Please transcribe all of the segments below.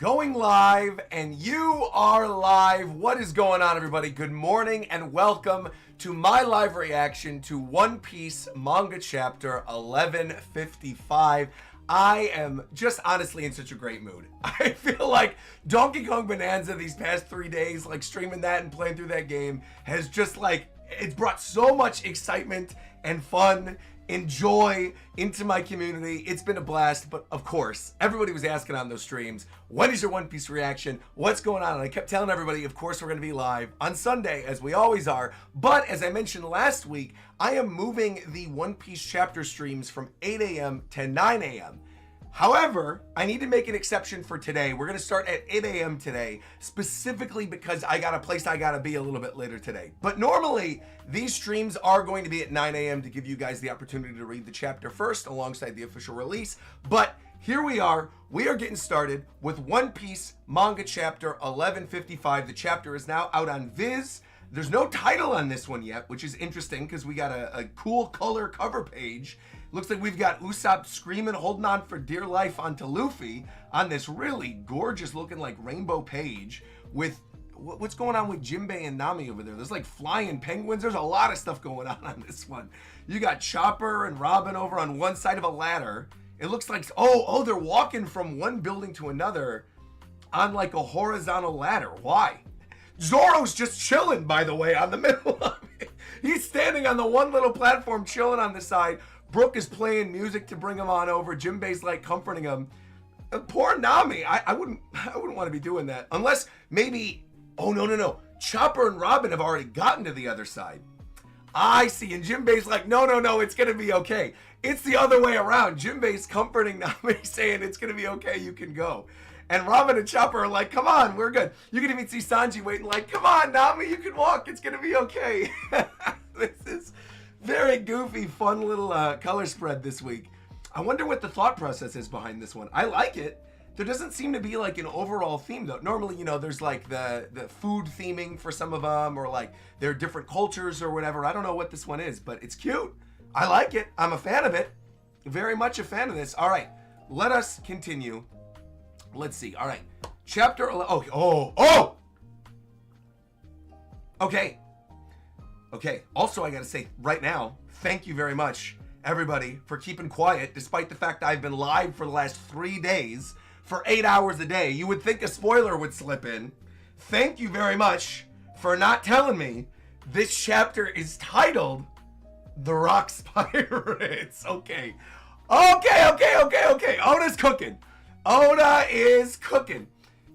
Going live, and you are live. What is going on, everybody? Good morning and welcome to my live reaction to One Piece manga chapter 1155. I am just honestly in such a great mood. I feel like Donkey Kong Bonanza these past 3 days, like streaming that and playing through that game, has just like, it's brought so much excitement and fun and joy into my community. It's been a blast, but of course, everybody was asking on those streams, when is your One Piece reaction? What's going on? And I kept telling everybody, of course, we're going to be live on Sunday, as we always are. But as I mentioned last week, I am moving the One Piece chapter streams from 8 a.m. to 9 a.m. However, I need to make an exception for today. We're going to start at 8 a.m. today, specifically because I got a place I got to be a little bit later today. But normally, these streams are going to be at 9 a.m. to give you guys the opportunity to read the chapter first alongside the official release. But here we are. We are getting started with One Piece manga chapter 1155. The chapter is now out on Viz. There's no title on this one yet, which is interesting because we got a cool color cover page. Looks like we've got Usopp screaming, holding on for dear life onto Luffy on this really gorgeous looking like rainbow page with what's going on with Jinbei and Nami over there. There's like flying penguins. There's a lot of stuff going on this one. You got Chopper and Robin over on one side of a ladder. It looks like, oh, they're walking from one building to another on like a horizontal ladder. Why? Zoro's just chilling, by the way, on the middle of it. He's standing on the one little platform chilling on the side. Brook is playing music to bring him on over. Jinbei's like comforting him. Poor Nami. I wouldn't want to be doing that. Unless maybe, oh no. Chopper and Robin have already gotten to the other side. I see. And Jinbei's like, no, it's going to be okay. It's the other way around. Jinbei's comforting Nami, saying it's going to be okay, you can go. And Robin and Chopper are like, come on, we're good. You can even see Sanji waiting like, come on, Nami, you can walk. It's going to be okay. This is very goofy, fun little color spread this week. I wonder what the thought process is behind this one. I like it. There doesn't seem to be like an overall theme though. Normally, you know, there's like the food theming for some of them, or like there are different cultures or whatever. I don't know what this one is, but it's cute. I like it. I'm a fan of it. Very much a fan of this. All right, let us continue. Let's see. All right, chapter 11. Oh. Okay, also I gotta say right now, thank you very much, everybody, for keeping quiet, despite the fact I've been live for the last 3 days, for 8 hours a day. You would think a spoiler would slip in. Thank you very much for not telling me this chapter is titled The Roxs Pirates. Okay. Oda's cooking. Oda is cooking.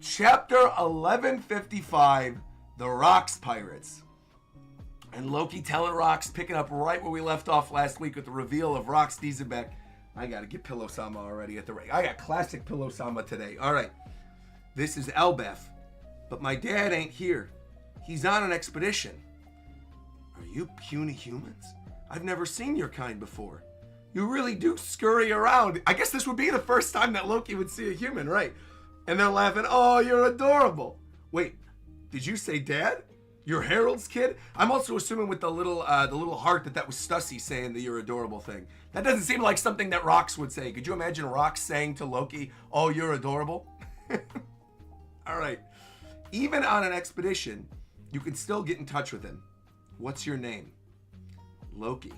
Chapter 1155, The Roxs Pirates. And Loki telling Roxs, picking up right where we left off last week with the reveal of Roxs Davyback. I gotta get Pillow-sama already at the rate. I got classic Pillow-sama today. All right, this is Elbeth, but my dad ain't here. He's on an expedition. Are you puny humans? I've never seen your kind before. You really do scurry around. I guess this would be the first time that Loki would see a human, right? And they're laughing, oh, you're adorable. Wait, did you say dad? You're Harold's kid? I'm also assuming with the little heart that was Stussy saying the you're adorable thing. That doesn't seem like something that Roxs would say. Could you imagine Roxs saying to Loki, oh, you're adorable? All right. Even on an expedition, you can still get in touch with him. What's your name? Loki.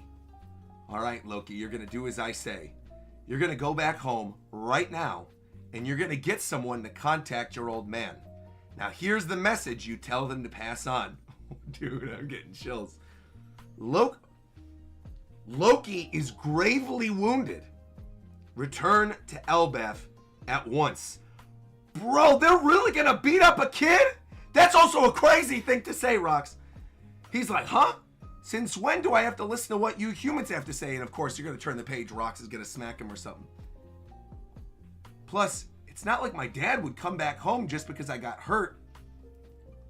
All right, Loki, you're going to do as I say. You're going to go back home right now, and you're going to get someone to contact your old man. Now, here's the message you tell them to pass on. Dude, I'm getting chills. Loki is gravely wounded. Return to Elbeth at once. Bro, they're really going to beat up a kid? That's also a crazy thing to say, Roxs. He's like, huh? Since when do I have to listen to what you humans have to say? And of course, you're going to turn the page. Roxs is going to smack him or something. Plus, it's not like my dad would come back home just because I got hurt.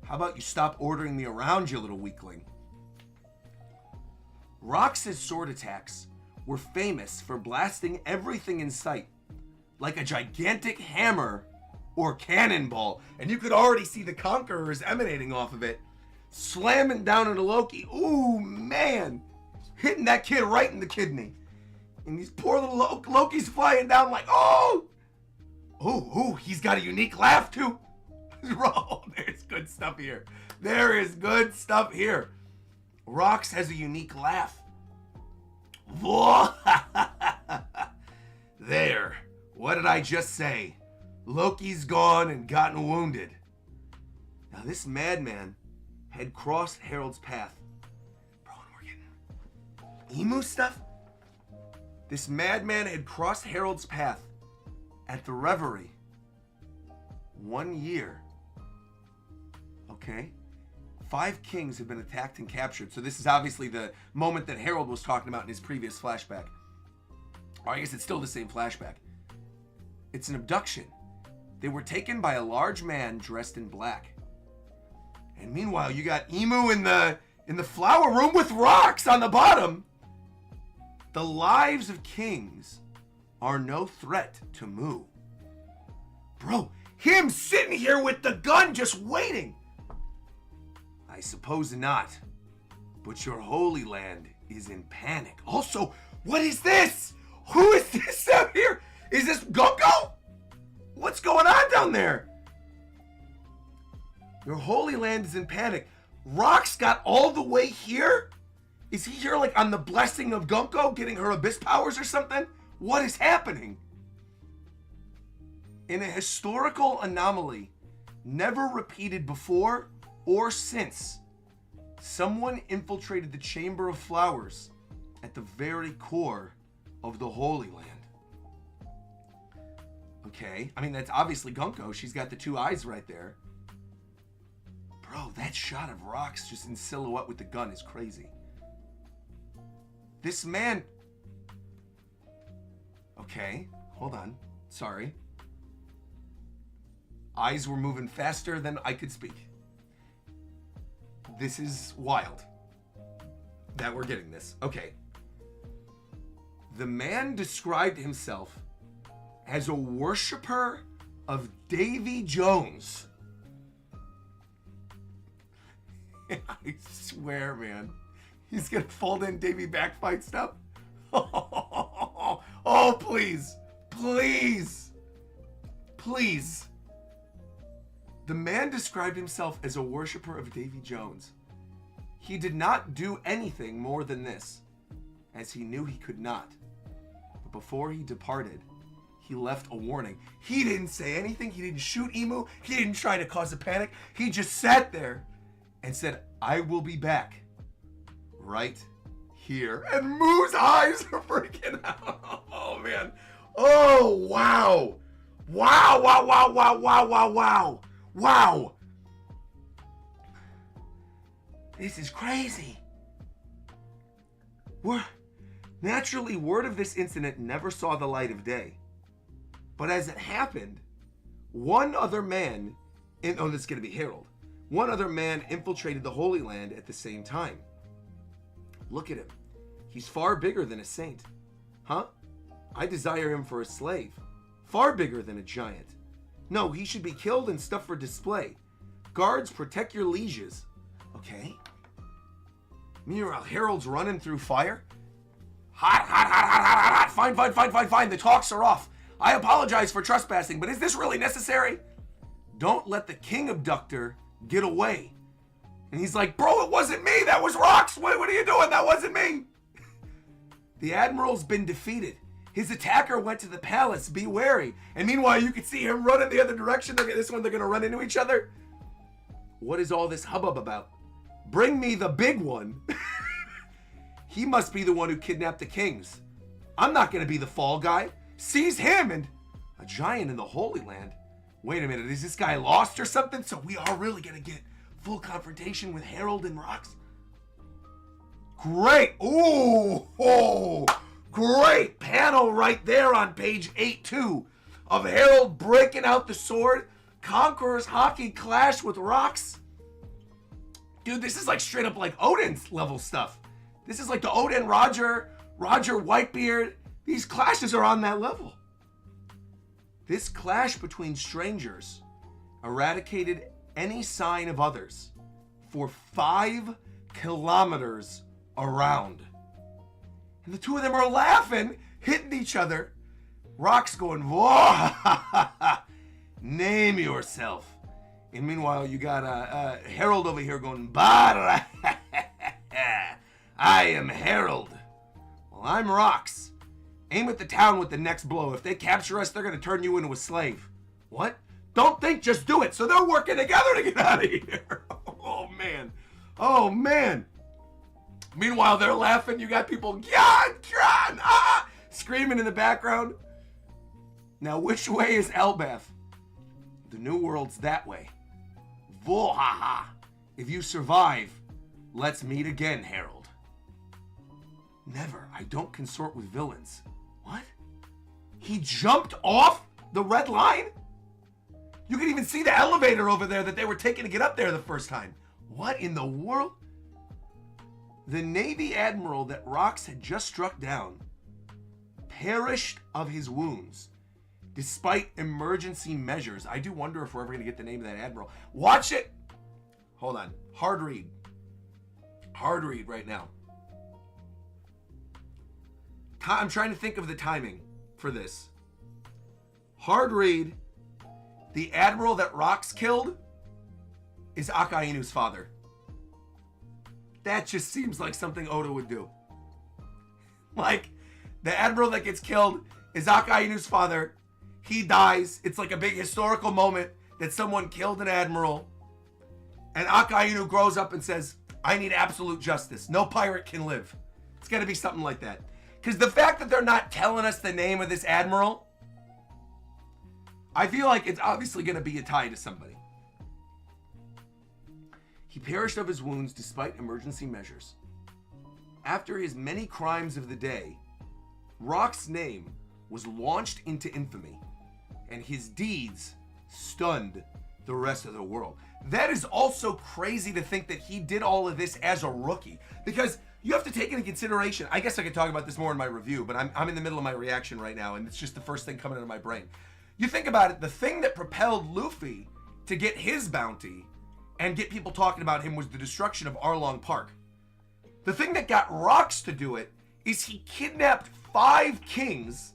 How about you stop ordering me around, you little weakling? Roxs' sword attacks were famous for blasting everything in sight, like a gigantic hammer or cannonball. And you could already see the conquerors emanating off of it, slamming down into Loki. Ooh, man. Hitting that kid right in the kidney. And these poor little Loki's flying down like, oh! Ooh, he's got a unique laugh too. Bro, there's good stuff here. There is good stuff here. Roxs has a unique laugh. There. What did I just say? Loki's gone and gotten wounded. Now this madman had crossed Harold's path. Bro, we're getting emu stuff? This madman had crossed Harold's path at the Reverie. 1 year. Okay. 5 kings have been attacked and captured. So this is obviously the moment that Harold was talking about in his previous flashback. Or I guess it's still the same flashback. It's an abduction. They were taken by a large man dressed in black. And meanwhile, you got Emu in the flower room with Roxs on the bottom. The lives of kings are no threat to Mu. Bro, him sitting here with the gun just waiting. I suppose not. But your Holy Land is in panic. Also, what is this? Who is this out here? Is this Gunko? What's going on down there? Your Holy Land is in panic. Roxs got all the way here? Is he here like on the blessing of Gunko getting her abyss powers or something? What is happening? In a historical anomaly never repeated before or since, someone infiltrated the Chamber of Flowers at the very core of the Holy Land. Okay, I mean, that's obviously Gunko. She's got the 2 eyes right there. Bro, that shot of Roxs just in silhouette with the gun is crazy. This man... Okay, hold on. Sorry. Eyes were moving faster than I could speak. This is wild that we're getting this. Okay. The man described himself as a worshiper of Davy Jones. I swear, man. He's gonna fold in Davy Back fight stuff. Oh, please. Please. Please. The man described himself as a worshiper of Davy Jones. He did not do anything more than this, as he knew he could not. But before he departed, he left a warning. He didn't say anything. He didn't shoot Emu. He didn't try to cause a panic. He just sat there and said, I will be back right here. And Moo's eyes are freaking out. Oh, man. Oh, wow. Wow, wow, wow, wow, wow, wow, wow. Wow. This is crazy. Naturally, word of this incident never saw the light of day. But as it happened, one other man, this is going to be Harold. One other man infiltrated the Holy Land at the same time. Look at him. He's far bigger than a saint. Huh? I desire him for a slave. Far bigger than a giant. No, he should be killed and stuffed for display. Guards, protect your lieges. Okay. Meanwhile, Harold's running through fire. Hot. Fine. The talks are off. I apologize for trespassing, but is this really necessary? Don't let the king abductor get away. And he's like, bro, it wasn't me. That was Roxs. What are you doing? That wasn't me. The admiral's been defeated. His attacker went to the palace. Be wary. And meanwhile, you can see him running the other direction. Look at this one. They're going to run into each other. What is all this hubbub about? Bring me the big one. He must be the one who kidnapped the kings. I'm not going to be the fall guy. Seize him and a giant in the Holy Land. Wait a minute. Is this guy lost or something? So we are really going to get full confrontation with Harold and Roxs. Great. Ooh. Great panel right there on page 8-2 of Harold breaking out the sword. Conqueror's hockey clash with Roxs. Dude, this is like straight up like Odin's level stuff. This is like the Odin Roger Whitebeard. These clashes are on that level. This clash between strangers eradicated any sign of others for 5 kilometers around. And the two of them are laughing, hitting each other. Roxs going, whoa, name yourself. And meanwhile, you got Harold over here going, I am Harold. Well, I'm Roxs. Aim at the town with the next blow. If they capture us, they're going to turn you into a slave. What? Don't think, just do it. So they're working together to get out of here. Oh, man. Oh, man. Meanwhile, they're laughing. You got people, screaming in the background. Now, which way is Elbaf? The new world's that way. Vohaha. If you survive, let's meet again, Harold. Never. I don't consort with villains. What? He jumped off the red line? You can even see the elevator over there that they were taking to get up there the first time. What in the world? The Navy admiral that Roxs had just struck down perished of his wounds despite emergency measures. I do wonder if we're ever going to get the name of that admiral. Watch it. Hold on. Hard read. Hard read right now. I'm trying to think of the timing for this. Hard read. The admiral that Roxs killed is Akainu's father. That just seems like something Oda would do. Like, the admiral that gets killed is Akainu's father. He dies. It's like a big historical moment that someone killed an admiral. And Akainu grows up and says, I need absolute justice. No pirate can live. It's got to be something like that. Because the fact that they're not telling us the name of this admiral, I feel like it's obviously going to be a tie to somebody. He perished of his wounds despite emergency measures. After his many crimes of the day, Roxs' name was launched into infamy, and his deeds stunned the rest of the world. That is also crazy to think that he did all of this as a rookie, because you have to take into consideration, I guess I could talk about this more in my review, but I'm in the middle of my reaction right now, and it's just the first thing coming into my brain. You think about it, the thing that propelled Luffy to get his bounty and get people talking about him was the destruction of Arlong Park. The thing that got Roxs to do it is he kidnapped 5 kings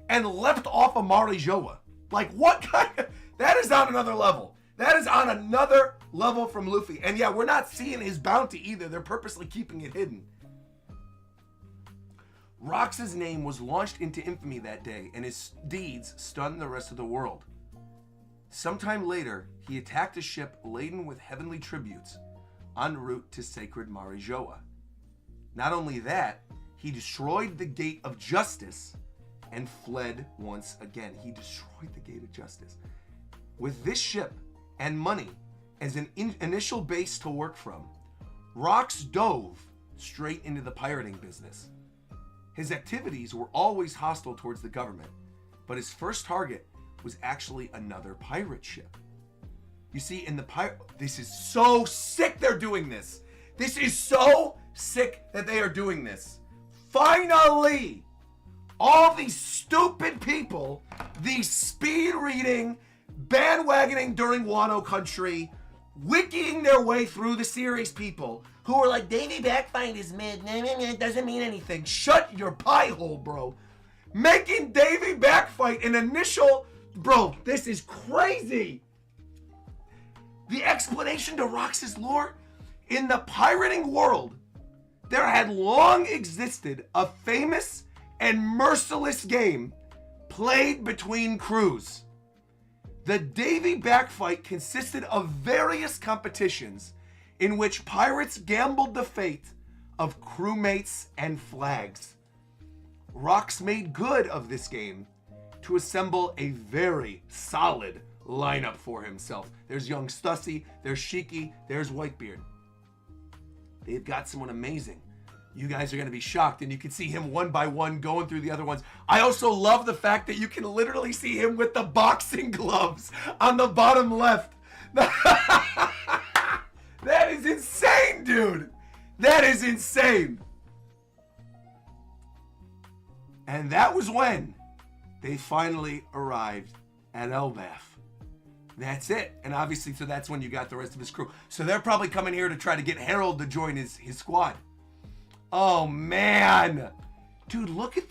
and leapt off of Marijoa. Like, what kind of... That is on another level. That is on another level from Luffy. And yeah, we're not seeing his bounty either. They're purposely keeping it hidden. Roxs' name was launched into infamy that day, and his deeds stunned the rest of the world. Sometime later, he attacked a ship laden with heavenly tributes en route to sacred Marijoa. Not only that, he destroyed the Gate of Justice and fled once again. He destroyed the Gate of Justice. With this ship and money as an initial base to work from, Roxs dove straight into the pirating business. His activities were always hostile towards the government, but his first target was actually another pirate ship. You see, in the this is so sick they're doing this. This is so sick that they are doing this. Finally, all these stupid people, these speed reading, bandwagoning during Wano Country, wikiing their way through the series people who are like, Davy Back fight is mid, it doesn't mean anything. Shut your pie hole, bro. Making Davy Back fight an initial, bro, this is crazy. The explanation to Roxs' lore, in the pirating world, there had long existed a famous and merciless game played between crews. The Davy Back fight consisted of various competitions in which pirates gambled the fate of crewmates and flags. Roxs made good of this game to assemble a very solid lineup for himself. There's young Stussy, there's Shiki, there's Whitebeard. They've got someone amazing. You guys are going to be shocked, and you can see him one by one going through the other ones. I also love the fact that you can literally see him with the boxing gloves on the bottom left. That is insane, dude. That is insane. And that was when they finally arrived at Elbaf. That's it. And obviously, so that's when you got the rest of his crew. So they're probably coming here to try to get Harold to join his squad. Oh, man. Dude, look at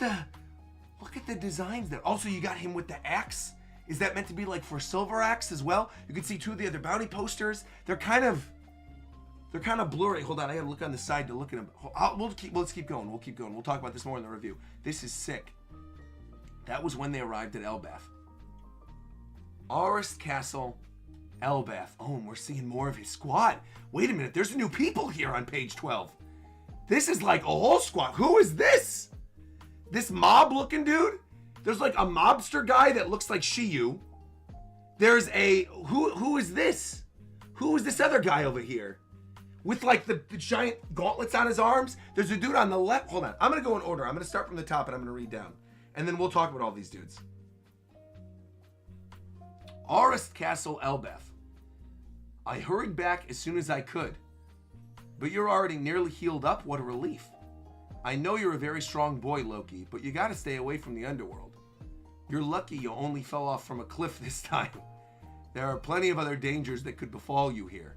Look at the designs there. Also, you got him with the axe. Is that meant to be like for Silver Axe as well? You can see two of the other bounty posters. They're kind of blurry. Hold on, I gotta look on the side to look at them. Let's keep going. We'll keep going. We'll talk about this more in the review. This is sick. That was when they arrived at Elbaf. Arist Castle, Elbaf. Oh, and we're seeing more of his squad. Wait a minute, there's new people here on page 12. This is like a whole squad. Who is this? This mob-looking dude? There's like a mobster guy that looks like Shiyu. There's a... Who is this? Who is this other guy over here? With like the giant gauntlets on his arms? There's a dude on the left. Hold on. I'm going to go in order. I'm going to start from the top and I'm going to read down. And then we'll talk about all these dudes. Arist Castle, Elbaf. I hurried back as soon as I could. But you're already nearly healed up. What a relief. I know you're a very strong boy, Loki, but you gotta stay away from the underworld. You're lucky you only fell off from a cliff this time. There are plenty of other dangers that could befall you here.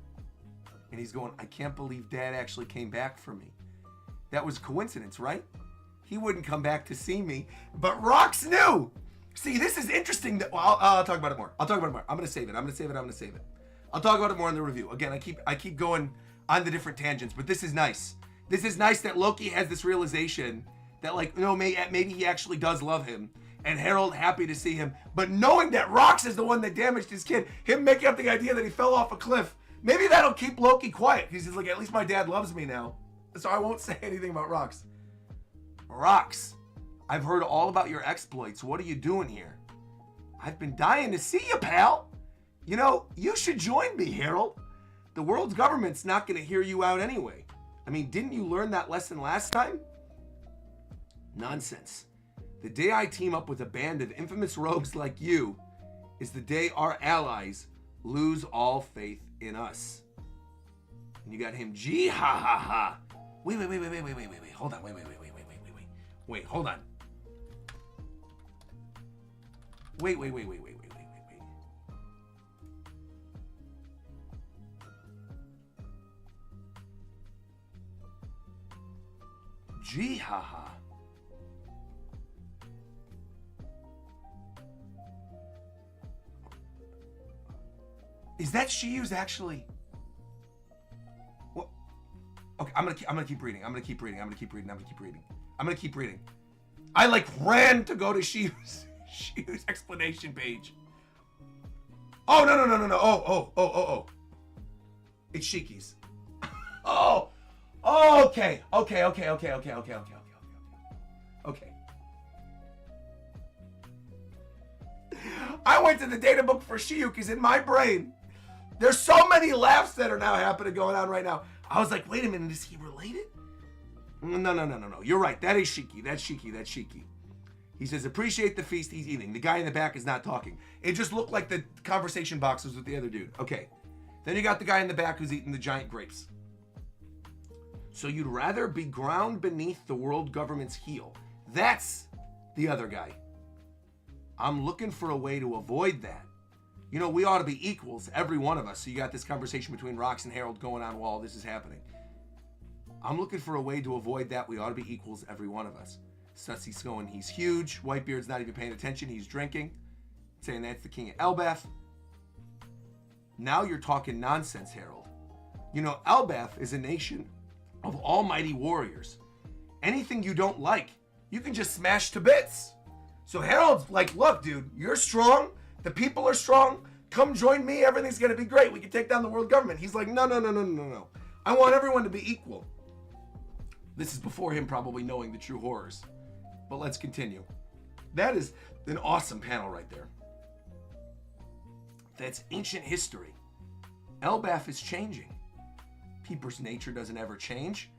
And he's going, I can't believe Dad actually came back for me. That was coincidence, right? He wouldn't come back to see me, but Roxs knew. See, this is interesting. I'll talk about it more. I'm gonna save it. I'll talk about it more in the review. Again, I keep going on the different tangents, but this is nice. This is nice that Loki has this realization that, like, no, maybe he actually does love him, and Harold happy to see him, but knowing that Roxs is the one that damaged his kid, him making up the idea that he fell off a cliff, maybe that'll keep Loki quiet. He's just like, at least my dad loves me now, so I won't say anything about Roxs. Roxs, I've heard all about your exploits. What are you doing here? I've been dying to see you, pal. You know, you should join me, Harold. The world's government's not going to hear you out anyway. I mean, didn't you learn that lesson last time? Nonsense. The day I team up with a band of infamous rogues like you is the day our allies lose all faith in us. And you got him, gee, ha, ha, ha. Wait. Hold on, wait, hold on. Wait. Gee, haha. Is that Shiyu's actually? Well, okay, I'm gonna keep reading. I'm gonna keep reading. I like ran to go to Shiyu's explanation page. Oh no. Oh. It's Shiki's. Oh. Okay. I went to the data book for Shiyu because in my brain, there's so many laughs that are now going on right now. I was like, wait a minute, is he related? No. You're right. That is Shiki. That's Shiki. He says, appreciate the feast he's eating. The guy in the back is not talking. It just looked like the conversation boxes with the other dude. Okay. Then you got the guy in the back who's eating the giant grapes. So you'd rather be ground beneath the world government's heel. That's the other guy. I'm looking for a way to avoid that. You know, we ought to be equals, every one of us. So you got this conversation between Roxs and Harold going on while this is happening. I'm looking for a way to avoid that. We ought to be equals, every one of us. Sussy's going, he's huge. Whitebeard's not even paying attention. He's drinking. Saying that's the king of Elbaf. Now you're talking nonsense, Harold. You know, Elbaf is a nation of almighty warriors. Anything you don't like, you can just smash to bits. So Harold's like, look, dude, you're strong. The people are strong. Come join me. Everything's going to be great. We can take down the world government. He's like, no. I want everyone to be equal. This is before him probably knowing the true horrors. But let's continue. That is an awesome panel right there. That's ancient history. Elbaf is changing. People's nature doesn't ever change.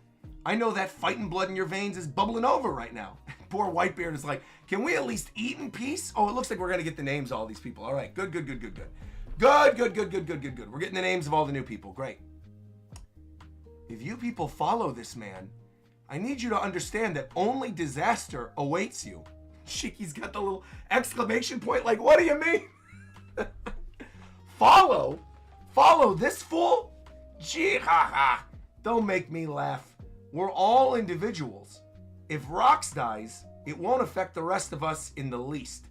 I know that fighting blood in your veins is bubbling over right now. Poor Whitebeard is like, can we at least eat in peace? Oh, it looks like we're going to get the names of all these people. All right, good. Good. We're getting the names of all the new people. Great. If you people follow this man, I need you to understand that only disaster awaits you. Shiki's got the little exclamation point like, what do you mean? Follow this fool? Gee, don't make me laugh. We're all individuals. If Roxs dies, it won't affect the rest of us in the least.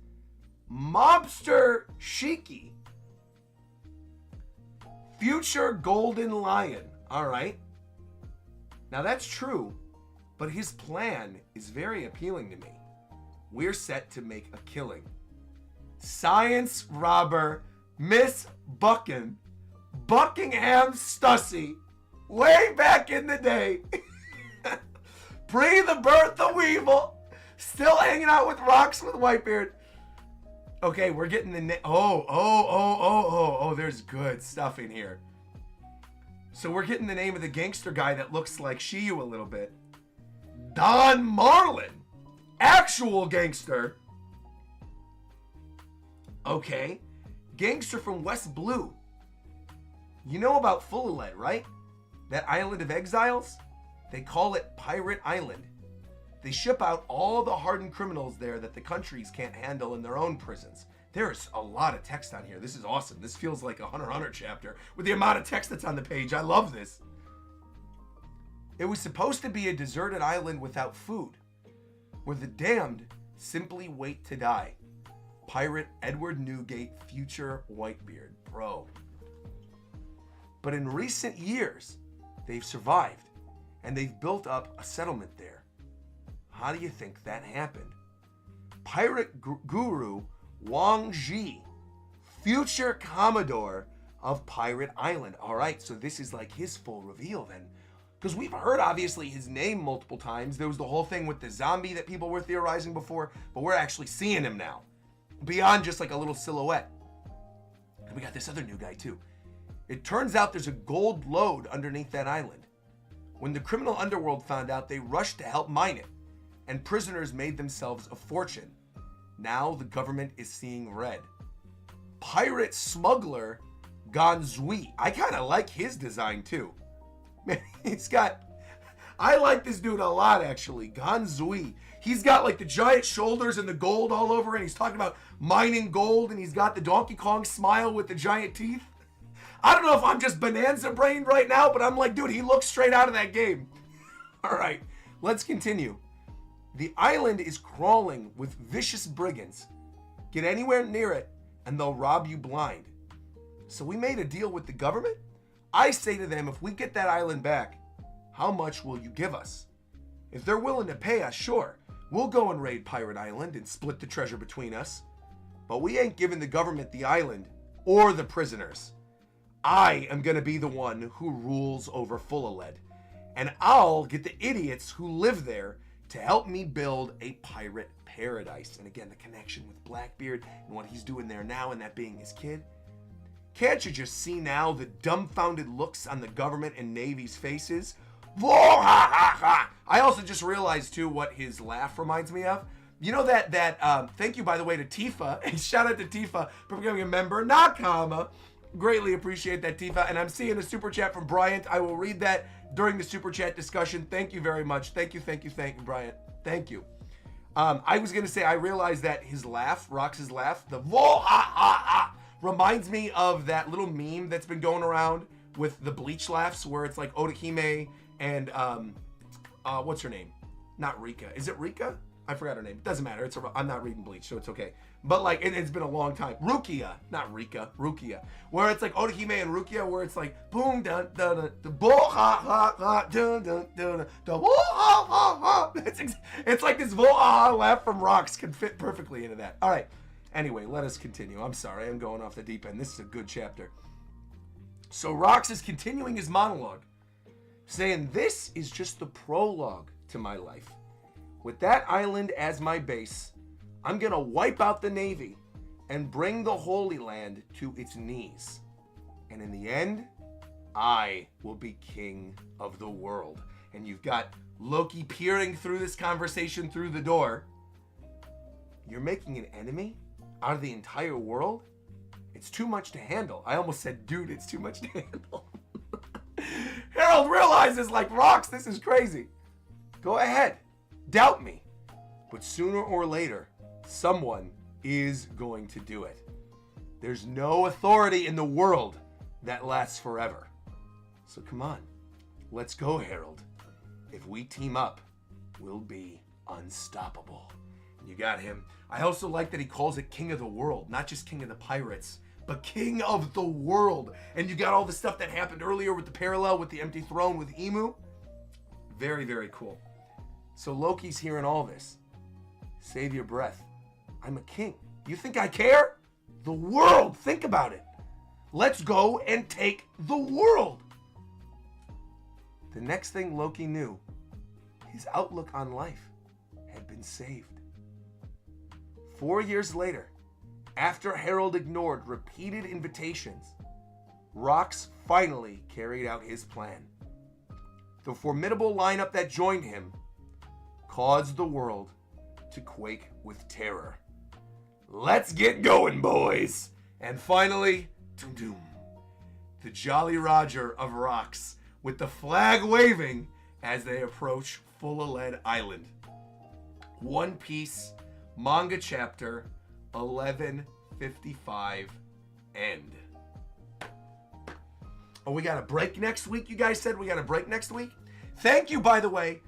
Mobster Shiki. Future Golden Lion. All right. Now that's true, but his plan is very appealing to me. We're set to make a killing. Science robber Miss Buckingham Stussy, way back in the day. Pre the birth of Weevil, still hanging out with Roxs with Whitebeard. Okay, we're getting the name. Oh, there's good stuff in here. So we're getting the name of the gangster guy that looks like Shiyu a little bit. Don Marlin. Actual gangster. Okay. Gangster from West Blue. You know about Fullerlet, right? That island of exiles? They call it Pirate Island. They ship out all the hardened criminals there that the countries can't handle in their own prisons. There's a lot of text on here. This is awesome. This feels like a Hunter x Hunter chapter with the amount of text that's on the page. I love this. It was supposed to be a deserted island without food, where the damned simply wait to die. Pirate Edward Newgate, future Whitebeard. Bro. But in recent years, they've survived, and they've built up a settlement there. How do you think that happened? Pirate Guru Wongji, future Commodore of Pirate Island. All right, so this is like his full reveal then. Because we've heard, obviously, his name multiple times. There was the whole thing with the zombie that people were theorizing before, but we're actually seeing him now. Beyond just like a little silhouette. And we got this other new guy too. It turns out there's a gold lode underneath that island. When the criminal underworld found out, they rushed to help mine it, and prisoners made themselves a fortune. Now the government is seeing red. Pirate smuggler Gonzui. I kind of like his design too. Man, I like this dude a lot actually. Gonzui. He's got like the giant shoulders and the gold all over, and he's talking about mining gold, and he's got the Donkey Kong smile with the giant teeth. I don't know if I'm just bonanza brained right now, but I'm like, dude, he looks straight out of that game. All right, let's continue. The island is crawling with vicious brigands. Get anywhere near it, and they'll rob you blind. So we made a deal with the government. I say to them, if we get that island back, how much will you give us? If they're willing to pay us, sure, we'll go and raid Pirate Island and split the treasure between us. But we ain't giving the government the island or the prisoners. I am going to be the one who rules over Fullerlet, and I'll get the idiots who live there to help me build a pirate paradise. And again, the connection with Blackbeard and what he's doing there now, and that being his kid. Can't you just see now the dumbfounded looks on the government and Navy's faces? I also just realized too what his laugh reminds me of. You know that thank you by the way to Tifa, and shout out to Tifa for becoming a member. Nakama. Greatly appreciate that, Tifa. And I'm seeing a super chat from Bryant. I will read that during the super chat discussion. Thank you very much. Thank you, Bryant. Thank you. I was gonna say I realized that his laugh, Rox's laugh, the reminds me of that little meme that's been going around with the Bleach laughs, where it's like Orihime and what's her name? Not Rika. Is it Rika? I forgot her name. Doesn't matter. I'm not reading Bleach, so it's okay. But like, it's been a long time. Rukia, not Rika. Rukia, where it's like Orihime and Rukia, where it's like boom dun dun dun, the bo ha ha ha dun dun dun, the wo ha ha ha. It's like this wo ha ha laugh from Roxs can fit perfectly into that. All right. Anyway, let us continue. I'm sorry, I'm going off the deep end. This is a good chapter. So Roxs is continuing his monologue, saying this is just the prologue to my life. With that island as my base, I'm gonna wipe out the Navy and bring the Holy Land to its knees. And in the end, I will be king of the world. And you've got Loki peering through this conversation through the door. You're making an enemy out of the entire world? It's too much to handle. I almost said, dude, it's too much to handle. Harold realizes, like, Roxs, this is crazy. Go ahead. Doubt me. But sooner or later, someone is going to do it. There's no authority in the world that lasts forever. So come on. Let's go, Harold. If we team up, we'll be unstoppable. You got him. I also like that he calls it King of the World, not just King of the Pirates, but King of the World. And you got all the stuff that happened earlier with the parallel with the empty throne with Emu. Very, very cool. So Loki's hearing all this. Save your breath. I'm a king. You think I care? The world. Think about it. Let's go and take the world. The next thing Loki knew, his outlook on life had been saved. 4 years later, after Harold ignored repeated invitations, Roxs finally carried out his plan. The formidable lineup that joined him caused the world to quake with terror. Let's get going, boys! And finally, doom, the Jolly Roger of Roxs, with the flag waving as they approach Full-a-Lead Island. One Piece Manga Chapter 1155 end. Oh, we got a break next week? You guys said we got a break next week? Thank you, by the way,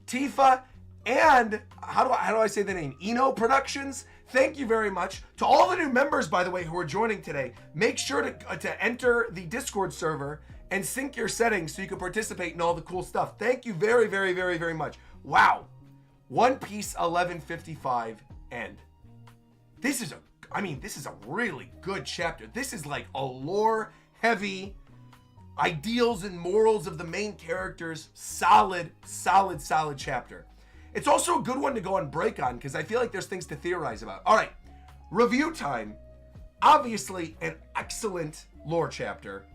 Tifa and, how do I say the name? Eno Productions. Thank you very much. To all the new members, by the way, who are joining today, make sure to enter the Discord server and sync your settings so you can participate in all the cool stuff. Thank you very, very, very, very much. Wow. One Piece 1155 end. This is a really good chapter. This is like a lore-heavy, ideals and morals of the main characters, solid chapter. It's also a good one to go on break on because I feel like there's things to theorize about. All right, review time. Obviously, an excellent lore chapter.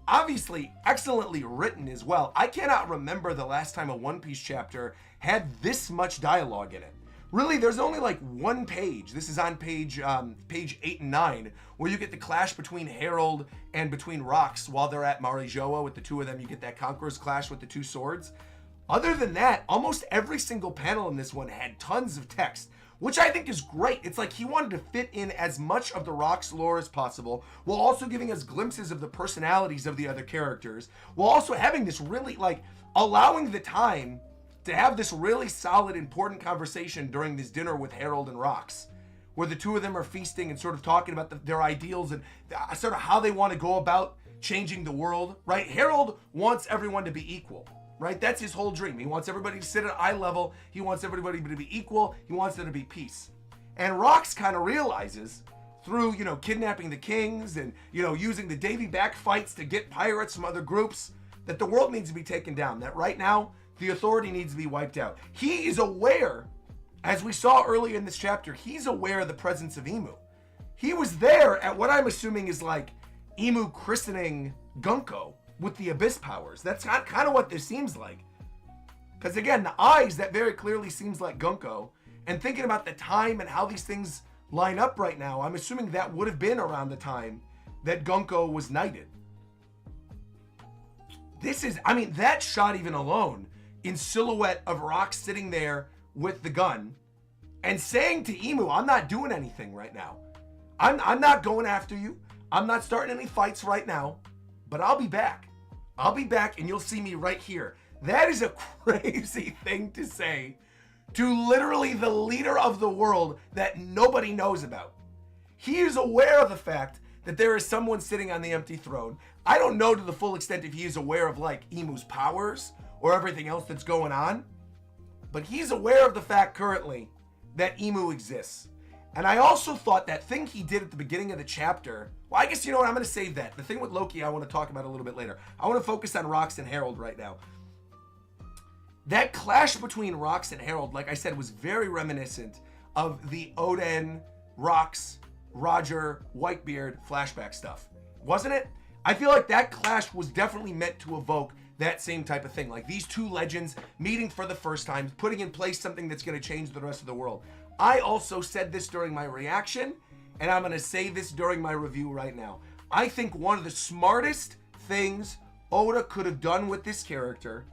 Obviously, excellently written as well. I cannot remember the last time a One Piece chapter had this much dialogue in it. Really, there's only like one page. This is on page 8 and 9, where you get the clash between Harold and between Roxs while they're at Marijoa with the two of them. You get that Conqueror's clash with the two swords. Other than that, almost every single panel in this one had tons of text, which I think is great. It's like he wanted to fit in as much of the Roxs lore as possible, while also giving us glimpses of the personalities of the other characters, while also having this really, like, allowing the time to have this really solid, important conversation during this dinner with Harold and Roxs, where the two of them are feasting and sort of talking about their ideals and sort of how they want to go about changing the world, right? Harold wants everyone to be equal, right? That's his whole dream. He wants everybody to sit at eye level. He wants everybody to be equal. He wants there to be peace. And Roxs kind of realizes through, kidnapping the kings and, using the Davy Back fights to get pirates from other groups, that the world needs to be taken down, that right now, the authority needs to be wiped out. He is aware, as we saw earlier in this chapter, he's aware of the presence of Emu. He was there at what I'm assuming is like Emu christening Gunko with the Abyss powers. That's kind of what this seems like. Because again, the eyes, that very clearly seems like Gunko. And thinking about the time and how these things line up right now, I'm assuming that would have been around the time that Gunko was knighted. That shot even alone, in silhouette of Roxs sitting there with the gun and saying to Emu, I'm not doing anything right now. I'm not going after you. I'm not starting any fights right now, but I'll be back. I'll be back and you'll see me right here. That is a crazy thing to say to literally the leader of the world that nobody knows about. He is aware of the fact that there is someone sitting on the empty throne. I don't know to the full extent if he is aware of like Emu's powers or everything else that's going on, but he's aware of the fact currently that Emu exists. And I also thought that thing he did at the beginning of the chapter, well, I guess, I'm going to save that. The thing with Loki I want to talk about a little bit later. I want to focus on Roxs and Harold right now. That clash between Roxs and Harold, like I said, was very reminiscent of the Oden, Roxs, Roger, Whitebeard flashback stuff. Wasn't it? I feel like that clash was definitely meant to evoke that same type of thing. Like these two legends meeting for the first time, putting in place something that's going to change the rest of the world. I also said this during my reaction, and I'm going to say this during my review right now. I think one of the smartest things Oda could have done with this character,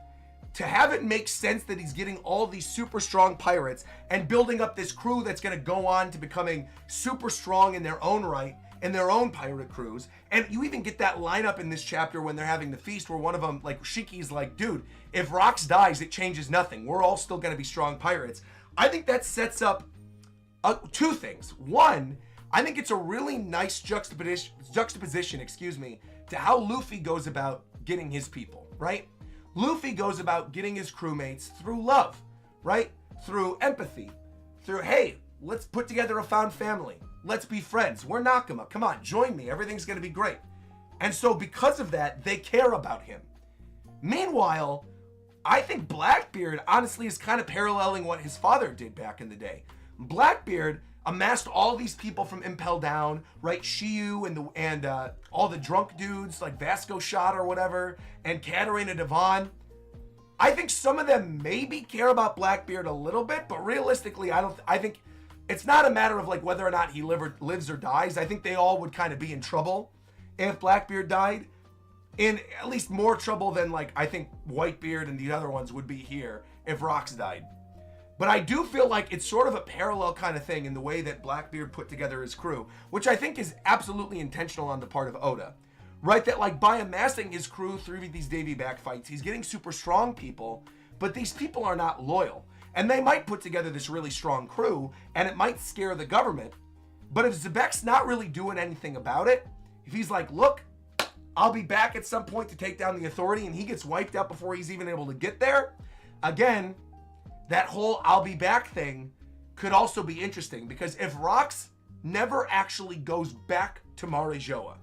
to have it make sense that he's getting all these super strong pirates and building up this crew that's going to go on to becoming super strong in their own right, in their own pirate crews. And you even get that lineup in this chapter when they're having the feast where one of them, like Shiki's like, dude, if Roxs dies, it changes nothing. We're all still going to be strong pirates. I think that sets up Two things. One, I think it's a really nice juxtaposition, to how Luffy goes about getting his people, right? Luffy goes about getting his crewmates through love, right? Through empathy, through, hey, let's put together a found family. Let's be friends. We're Nakama. Come on, join me. Everything's going to be great. And so because of that, they care about him. Meanwhile, I think Blackbeard honestly is kind of paralleling what his father did back in the day. Blackbeard amassed all these people from Impel Down, right? Shiyu and all the drunk dudes like Vasco Shot or whatever, and Katarina Devon. I think some of them maybe care about Blackbeard a little bit, but realistically, I think it's not a matter of like whether or not he lives or dies. I think they all would kind of be in trouble if Blackbeard died. In at least more trouble than like I think Whitebeard and the other ones would be here if Roxs died. But I do feel like it's sort of a parallel kind of thing in the way that Blackbeard put together his crew, which I think is absolutely intentional on the part of Oda. Right? That like by amassing his crew through these Davy Back fights, he's getting super strong people, but these people are not loyal. And they might put together this really strong crew, and it might scare the government. But if Xebeck's not really doing anything about it, if he's like, look, I'll be back at some point to take down the authority, and he gets wiped out before he's even able to get there, again, that whole I'll be back thing could also be interesting, because if Roxs never actually goes back to Marijoa,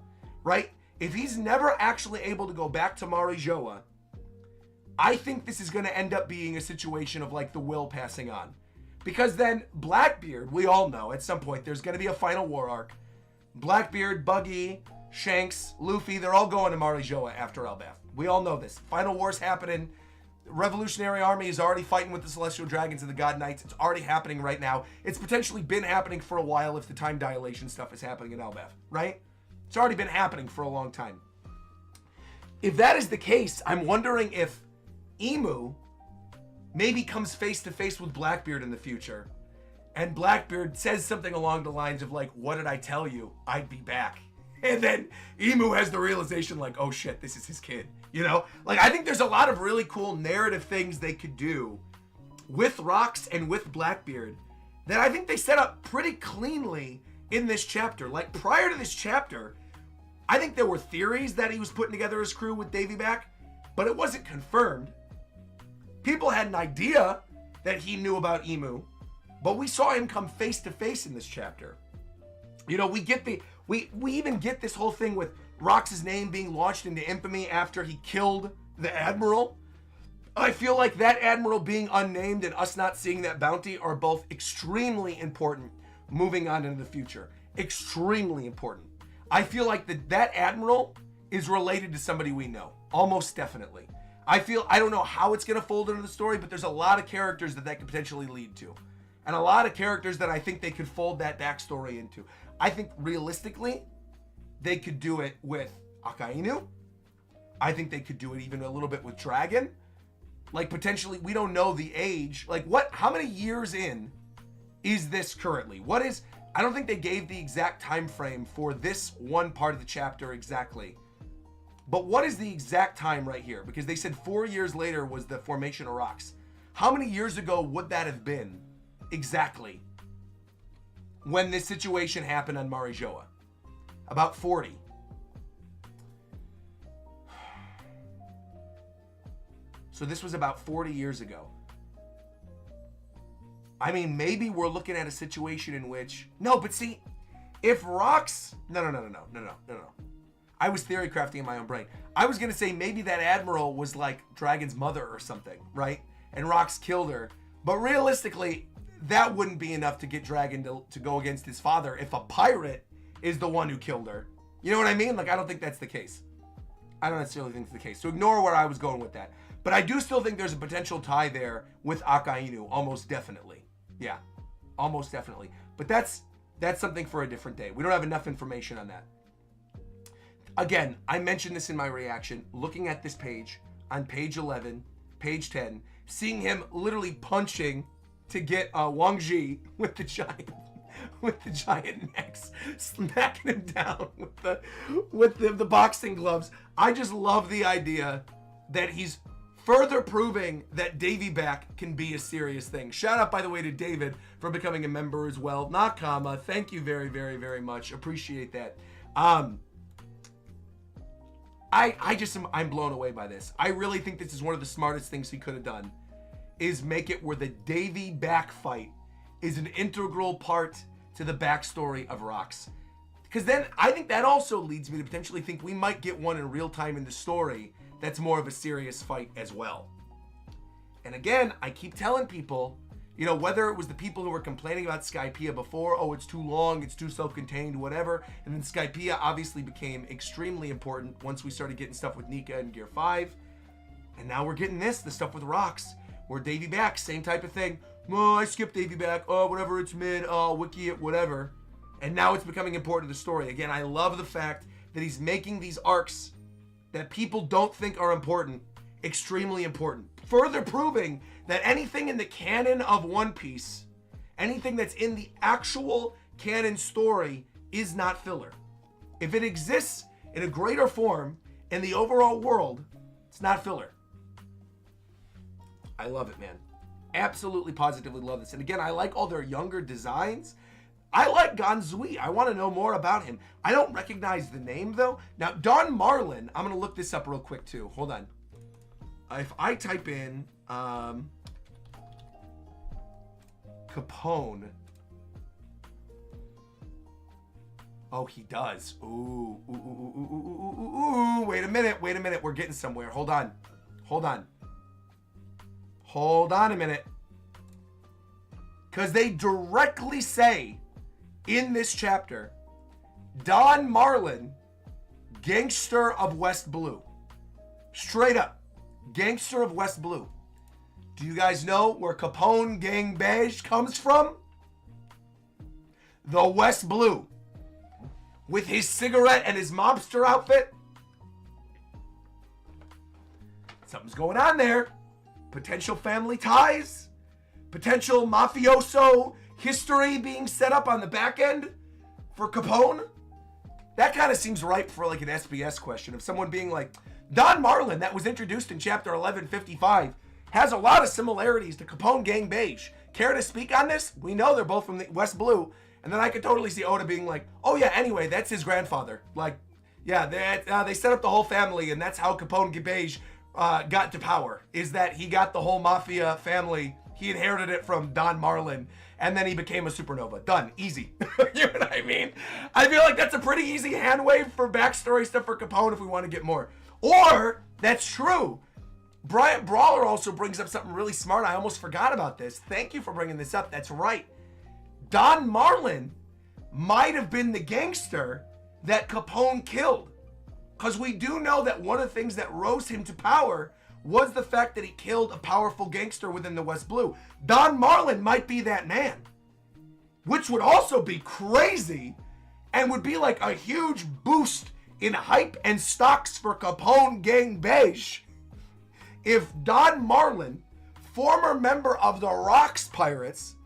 right? If he's never actually able to go back to Marijoa, I think this is going to end up being a situation of like the will passing on. Because then Blackbeard, we all know at some point there's going to be a final war arc. Blackbeard, Buggy, Shanks, Luffy, they're all going to Marijoa after Elbaf. We all know this. Final war's happening. The Revolutionary Army is already fighting with the Celestial Dragons and the God Knights. It's already happening right now. It's potentially been happening for a while if the time dilation stuff is happening in Elbaf, right? It's already been happening for a long time. If that is the case, I'm wondering if Emu maybe comes face to face with Blackbeard in the future, and Blackbeard says something along the lines of like, what did I tell you? I'd be back. And then Emu has the realization like, oh shit, this is his kid. You know? Like, I think there's a lot of really cool narrative things they could do with Roxs and with Blackbeard that I think they set up pretty cleanly in this chapter. Like, prior to this chapter, I think there were theories that he was putting together his crew with Davy Back, but it wasn't confirmed. People had an idea that he knew about Emu, but we saw him come face to face in this chapter. You know, we even get this whole thing with Rox's name being launched into infamy after he killed the Admiral. I feel like that Admiral being unnamed and us not seeing that bounty are both extremely important moving on into the future. Extremely important. I feel like that Admiral is related to somebody we know. Almost definitely. I don't know how it's going to fold into the story, but there's a lot of characters that could potentially lead to. And a lot of characters that I think they could fold that backstory into. I think realistically, they could do it with Akainu. I think they could do it even a little bit with Dragon. Like potentially, we don't know the age. Like how many years in is this currently? I don't think they gave the exact time frame for this one part of the chapter exactly. But what is the exact time right here? Because they said 4 years later was the formation of Roxs. How many years ago would that have been exactly when this situation happened on Marijoa? About 40. So this was about 40 years ago. I mean, maybe we're looking at a situation in which... No, but see, if Roxs... No. I was theory crafting in my own brain. I was going to say maybe that Admiral was like Dragon's mother or something, right? And Roxs killed her. But realistically, that wouldn't be enough to get Dragon to go against his father if a pirate is the one who killed her. You know what I mean? Like, I don't think that's the case. I don't necessarily think it's the case. So ignore where I was going with that. But I do still think there's a potential tie there with Akainu. Almost definitely. Yeah. Almost definitely. But that's something for a different day. We don't have enough information on that. Again, I mentioned this in my reaction. Looking at this page, on page 11, page 10, seeing him literally punching to get Wongji with the giant necks, smacking him down with the boxing gloves. I just love the idea that he's further proving that Davy Back can be a serious thing. Shout out, by the way, to David for becoming a member as well. Nakama, thank you very, very, very much. Appreciate that. I'm blown away by this. I really think this is one of the smartest things he could have done, is make it where the Davy Back fight is an integral part to the backstory of Roxs. Because then I think that also leads me to potentially think we might get one in real time in the story that's more of a serious fight as well. And again, I keep telling people, you know, whether it was the people who were complaining about Skypiea before, oh, it's too long, it's too self-contained, whatever, and then Skypiea obviously became extremely important once we started getting stuff with Nika and Gear 5. And now we're getting the stuff with Roxs, where Davy Back, same type of thing. Oh, I skipped Davy Back, oh, whatever, it's mid, oh, wiki it, whatever. And now it's becoming important to the story. Again, I love the fact that he's making these arcs that people don't think are important extremely important. Further proving that anything in the canon of One Piece, anything that's in the actual canon story, is not filler. If it exists in a greater form in the overall world, it's not filler. I love it, man. Absolutely, positively love this. And again, I like all their younger designs. I like Ganzui. I want to know more about him. I don't recognize the name, though. Now, Don Marlin, I'm going to look this up real quick, too. Hold on. If I type in Capone. Oh, he does. Ooh. Wait a minute. We're getting somewhere. Hold on a minute. Because they directly say in this chapter, Don Marlin, gangster of West Blue. Straight up, gangster of West Blue. Do you guys know where Capone Gang Beige comes from? The West Blue. With his cigarette and his mobster outfit. Something's going on there. Potential family ties. Potential mafioso history being set up on the back end for Capone. That kind of seems ripe for like an SBS question of someone being like, Don Marlin, that was introduced in chapter 1155, has a lot of similarities to Capone Gang Beige. Care to speak on this? We know they're both from the West Blue. And then I could totally see Oda being like, oh yeah, anyway, that's his grandfather. Like, yeah, they set up the whole family, and that's how Capone Gang Beige got to power, is that he got the whole mafia family. He inherited it from Don Marlin, and then he became a supernova. Done. Easy. You know what I mean? I feel like that's a pretty easy hand wave for backstory stuff for Capone if we want to get more. Or, that's true. Bryant Brawler also brings up something really smart. I almost forgot about this. Thank you for bringing this up. That's right. Don Marlin might have been the gangster that Capone killed. Because we do know that one of the things that rose him to power was the fact that he killed a powerful gangster within the West Blue. Don Marlin might be that man. Which would also be crazy and would be like a huge boost in hype and stocks for Capone Gang Beige if Don Marlin, former member of the Roxs Pirates,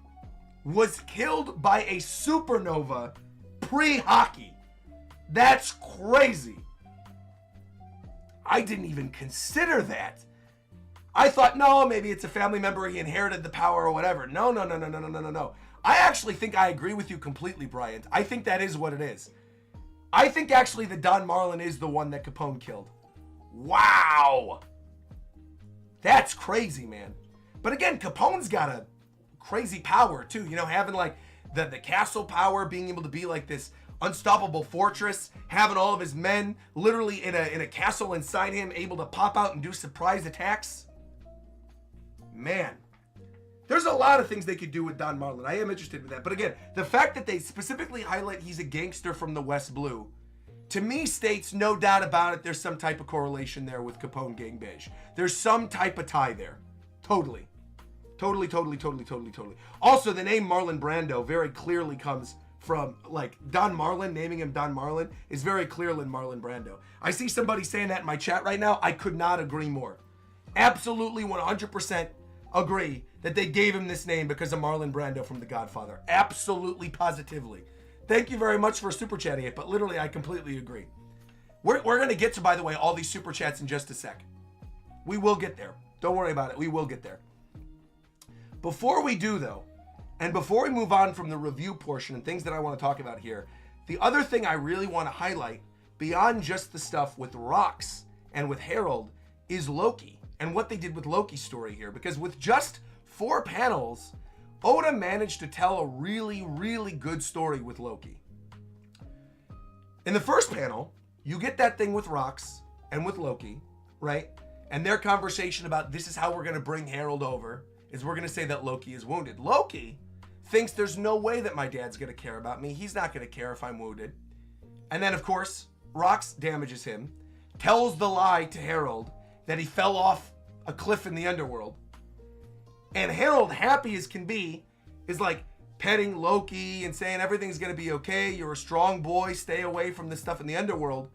was killed by a supernova pre-hockey. That's crazy. I didn't even consider that. I thought, no, maybe it's a family member, he inherited the power or whatever. No. I actually think I agree with you completely, Bryant. I think that is what it is. I think actually that Don Marlin is the one that Capone killed. Wow. That's crazy, man. But again, Capone's got a crazy power too, you know, having like the castle power, being able to be like this unstoppable fortress, having all of his men literally in a castle inside him, able to pop out and do surprise attacks. Man, there's a lot of things they could do with Don Marlin. I am interested in that. But again, the fact that they specifically highlight he's a gangster from the West Blue, to me states no doubt about it, there's some type of correlation there with Capone Gang Beige. There's some type of tie there. Totally. Also, the name Marlon Brando very clearly comes from, like, Don Marlin, naming him Don Marlin is very clearly Marlon Brando. I see somebody saying that in my chat right now. I could not agree more. Absolutely 100% agree that they gave him this name because of Marlon Brando from The Godfather. Absolutely, positively. Thank you very much for super chatting it, but literally I completely agree. We're going to get to, by the way, all these super chats in just a sec. We will get there. Don't worry about it. We will get there. Before we do, though, and before we move on from the review portion and things that I want to talk about here, the other thing I really want to highlight, beyond just the stuff with Roxs and with Harold, is Loki and what they did with Loki's story here. Because with just 4 panels, Oda managed to tell a really, really good story with Loki. In the first panel, you get that thing with Roxs and with Loki, right? And their conversation about this is how we're going to bring Harold over, is we're going to say that Loki is wounded. Loki thinks there's no way that my dad's going to care about me. He's not going to care if I'm wounded. And then, of course, Roxs damages him, tells the lie to Harold that he fell off a cliff in the underworld. And Harold, happy as can be, is like petting Loki and saying everything's going to be okay. You're a strong boy. Stay away from the stuff in the underworld.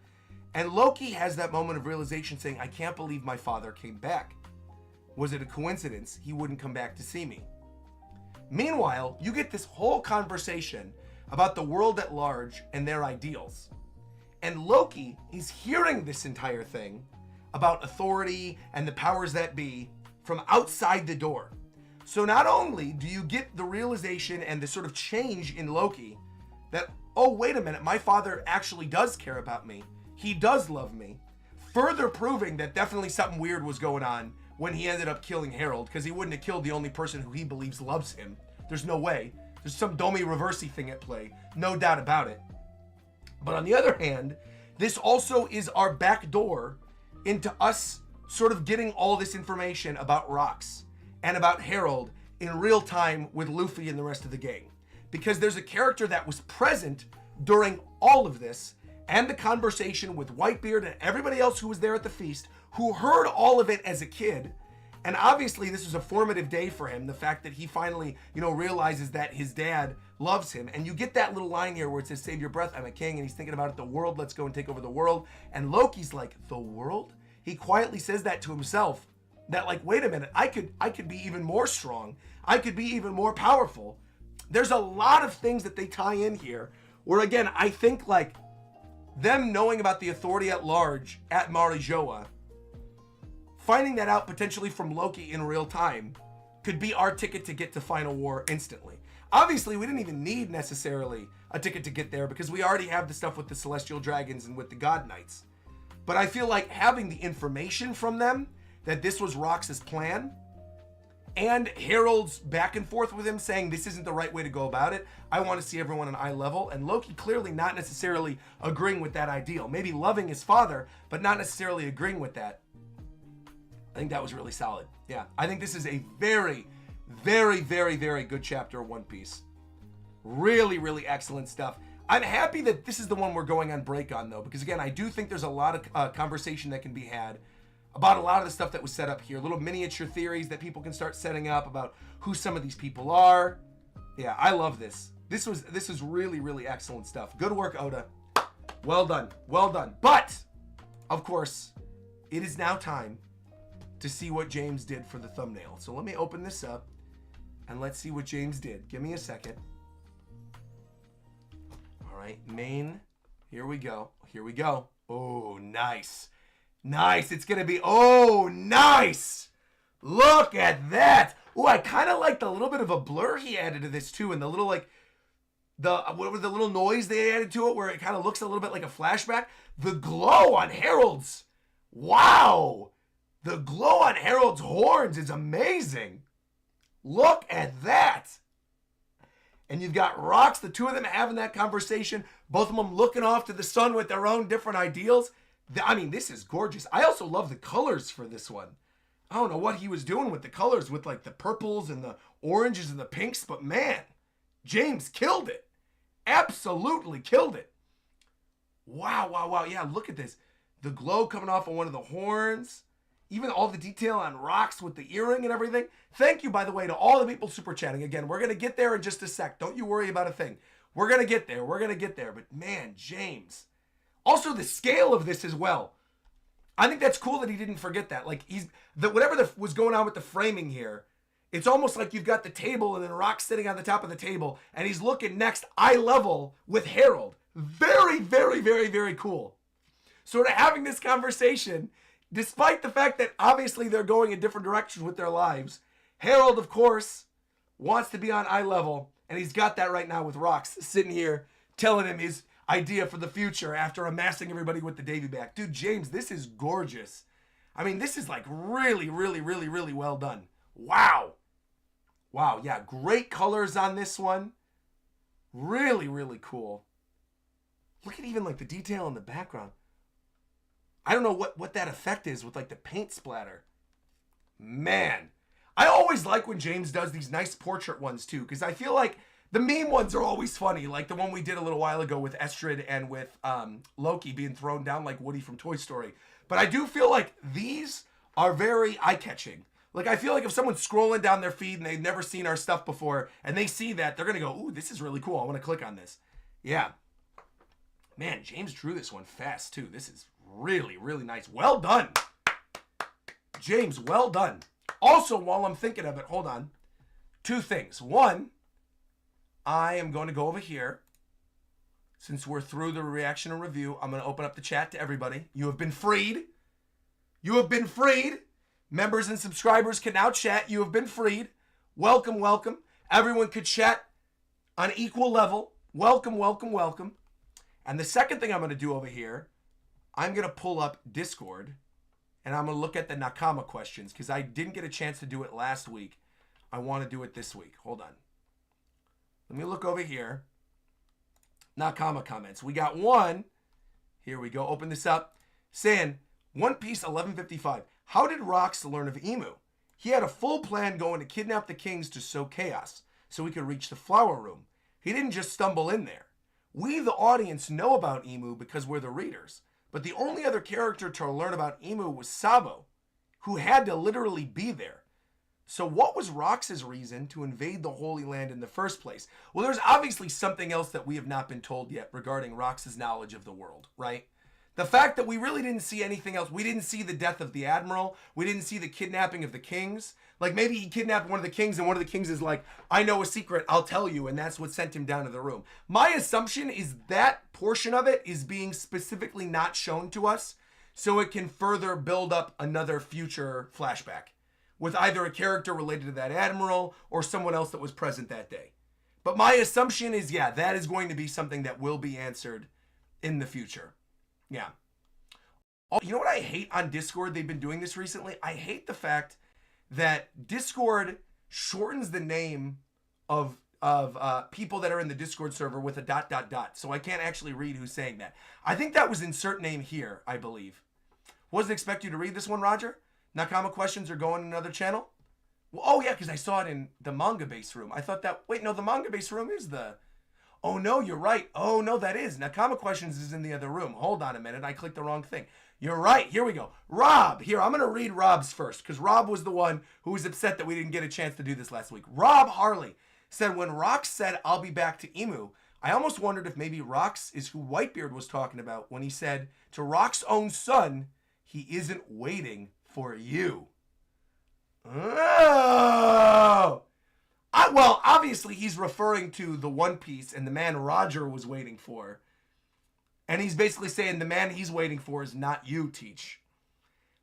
And Loki has that moment of realization saying, I can't believe my father came back. Was it a coincidence he wouldn't come back to see me? Meanwhile, you get this whole conversation about the world at large and their ideals. And Loki is hearing this entire thing about authority and the powers that be from outside the door. So not only do you get the realization and the sort of change in Loki that, oh, wait a minute, my father actually does care about me. He does love me. Further proving that definitely something weird was going on when he ended up killing Harold, because he wouldn't have killed the only person who he believes loves him. There's no way. There's some Domi Reversey thing at play. No doubt about it. But on the other hand, this also is our back door into us sort of getting all this information about Roxs and about Harold in real time with Luffy and the rest of the gang. Because there's a character that was present during all of this and the conversation with Whitebeard and everybody else who was there at the feast, who heard all of it as a kid. And obviously this was a formative day for him, the fact that he finally, realizes that his dad loves him. And you get that little line here where it says, save your breath, I'm a king. And he's thinking about it, the world, let's go and take over the world. And Loki's like, the world? He quietly says that to himself, that like, wait a minute, I could be even more strong. I could be even more powerful. There's a lot of things that they tie in here where, again, I think like them knowing about the authority at large at Marijoa, finding that out potentially from Loki in real time, could be our ticket to get to Final War instantly. Obviously, we didn't even need necessarily a ticket to get there because we already have the stuff with the Celestial Dragons and with the God Knights. But I feel like having the information from them that this was Rox's plan, and Harold's back and forth with him saying this isn't the right way to go about it. I want to see everyone on eye level. And Loki clearly not necessarily agreeing with that ideal. Maybe loving his father, but not necessarily agreeing with that. I think that was really solid. Yeah, I think this is a very, very, very, very good chapter of One Piece. Really, really excellent stuff. I'm happy that this is the one we're going on break on, though, because, again, I do think there's a lot of conversation that can be had about a lot of the stuff that was set up here. Little miniature theories that people can start setting up about who some of these people are. Yeah, I love this. This is really, really excellent stuff. Good work, Oda. Well done. Well done. But, of course, it is now time to see what James did for the thumbnail. So let me open this up and let's see what James did. Give me a second. All right, main. Here we go. Here we go. Oh, nice. Nice. It's going to be, oh, nice. Look at that. Oh, I kind of like the little bit of a blur he added to this too. And the little like, what was the little noise they added to it where it kind of looks a little bit like a flashback. The glow on Harold's. Wow. The glow on Harold's horns is amazing. Look at that. And you've got Roxs, the two of them having that conversation. Both of them looking off to the sun with their own different ideals. I mean, this is gorgeous. I also love the colors for this one. I don't know what he was doing with the colors, with like the purples and the oranges and the pinks, but man, James killed it. Absolutely killed it. Wow, wow, wow. Yeah, look at this. The glow coming off of one of the horns. Even all the detail on Roxs with the earring and everything. Thank you, by the way, to all the people super chatting. Again, we're going to get there in just a sec. Don't you worry about a thing. We're going to get there. We're going to get there. But man, James. Also, the scale of this as well. I think that's cool that he didn't forget that. Like, whatever was going on with the framing here, it's almost like you've got the table and then Roxs sitting on the top of the table, and he's looking next eye level with Harold. Very, very, very, very cool. Sort of having this conversation, despite the fact that obviously they're going in different directions with their lives, Harold, of course, wants to be on eye level, and he's got that right now with Roxs sitting here telling him his idea for the future after amassing everybody with the Davy Back. Dude, James, this is gorgeous. I mean, this is like really, really, really, really well done. Wow. Wow, yeah, great colors on this one. Really, really cool. Look at even like the detail in the background. I don't know what that effect is with like the paint splatter. Man, I always like when James does these nice portrait ones too, because I feel like the meme ones are always funny, like the one we did a little while ago with Estrid and with Loki being thrown down like Woody from Toy Story. But I do feel like these are very eye-catching. Like, I feel like if someone's scrolling down their feed and they've never seen our stuff before, and they see that, they're going to go, ooh, this is really cool. I want to click on this. Yeah. Man, James drew this one fast, too. This is really, really nice. Well done. James, well done. Also, while I'm thinking of it, hold on. Two things. One, I am going to go over here. Since we're through the reaction and review, I'm going to open up the chat to everybody. You have been freed. You have been freed. Members and subscribers can now chat. You have been freed. Welcome, welcome. Everyone could chat on equal level. Welcome, welcome, welcome. And the second thing I'm going to do over here, I'm going to pull up Discord, and I'm going to look at the Nakama questions, because I didn't get a chance to do it last week. I want to do it this week. Hold on. Let me look over here. Nakama comments. We got one. Here we go. Open this up. Saying, One Piece 1155. How did Roxs learn of Emu? He had a full plan going to kidnap the kings to sow chaos so he could reach the flower room. He didn't just stumble in there. We, the audience, know about Emu because we're the readers. But the only other character to learn about Emu was Sabo, who had to literally be there. So what was Roxs' reason to invade the Holy Land in the first place? Well, there's obviously something else that we have not been told yet regarding Roxs' knowledge of the world, right? The fact that we really didn't see anything else. We didn't see the death of the Admiral. We didn't see the kidnapping of the kings. Like, maybe he kidnapped one of the kings and one of the kings is like, I know a secret, I'll tell you, and that's what sent him down to the room. My assumption is that portion of it is being specifically not shown to us so it can further build up another future flashback with either a character related to that Admiral or someone else that was present that day. But my assumption is, yeah, that is going to be something that will be answered in the future. Yeah. Oh, you know what I hate on Discord? They've been doing this recently. I hate the fact that Discord shortens the name of people that are in the Discord server with a ... So I can't actually read who's saying that. I think that was insert name here, I believe. Wasn't expect you to read this one, Roger. Nakama questions are going in another channel. Well, oh yeah, because I saw it in the Manga base room. I thought that, wait, no, the Manga base room is the... Oh, no, you're right. Oh, no, that is. Nakama questions is in the other room. Hold on a minute. I clicked the wrong thing. You're right. Here we go. Rob. Here, I'm going to read Rob's first because Rob was the one who was upset that we didn't get a chance to do this last week. Rob Harley said, when Roxs said, I'll be back to Emu, I almost wondered if maybe Roxs is who Whitebeard was talking about when he said to Roxs' own son, he isn't waiting for you. Oh! Well, obviously he's referring to the One Piece and the man Roger was waiting for. And he's basically saying the man he's waiting for is not you, Teach.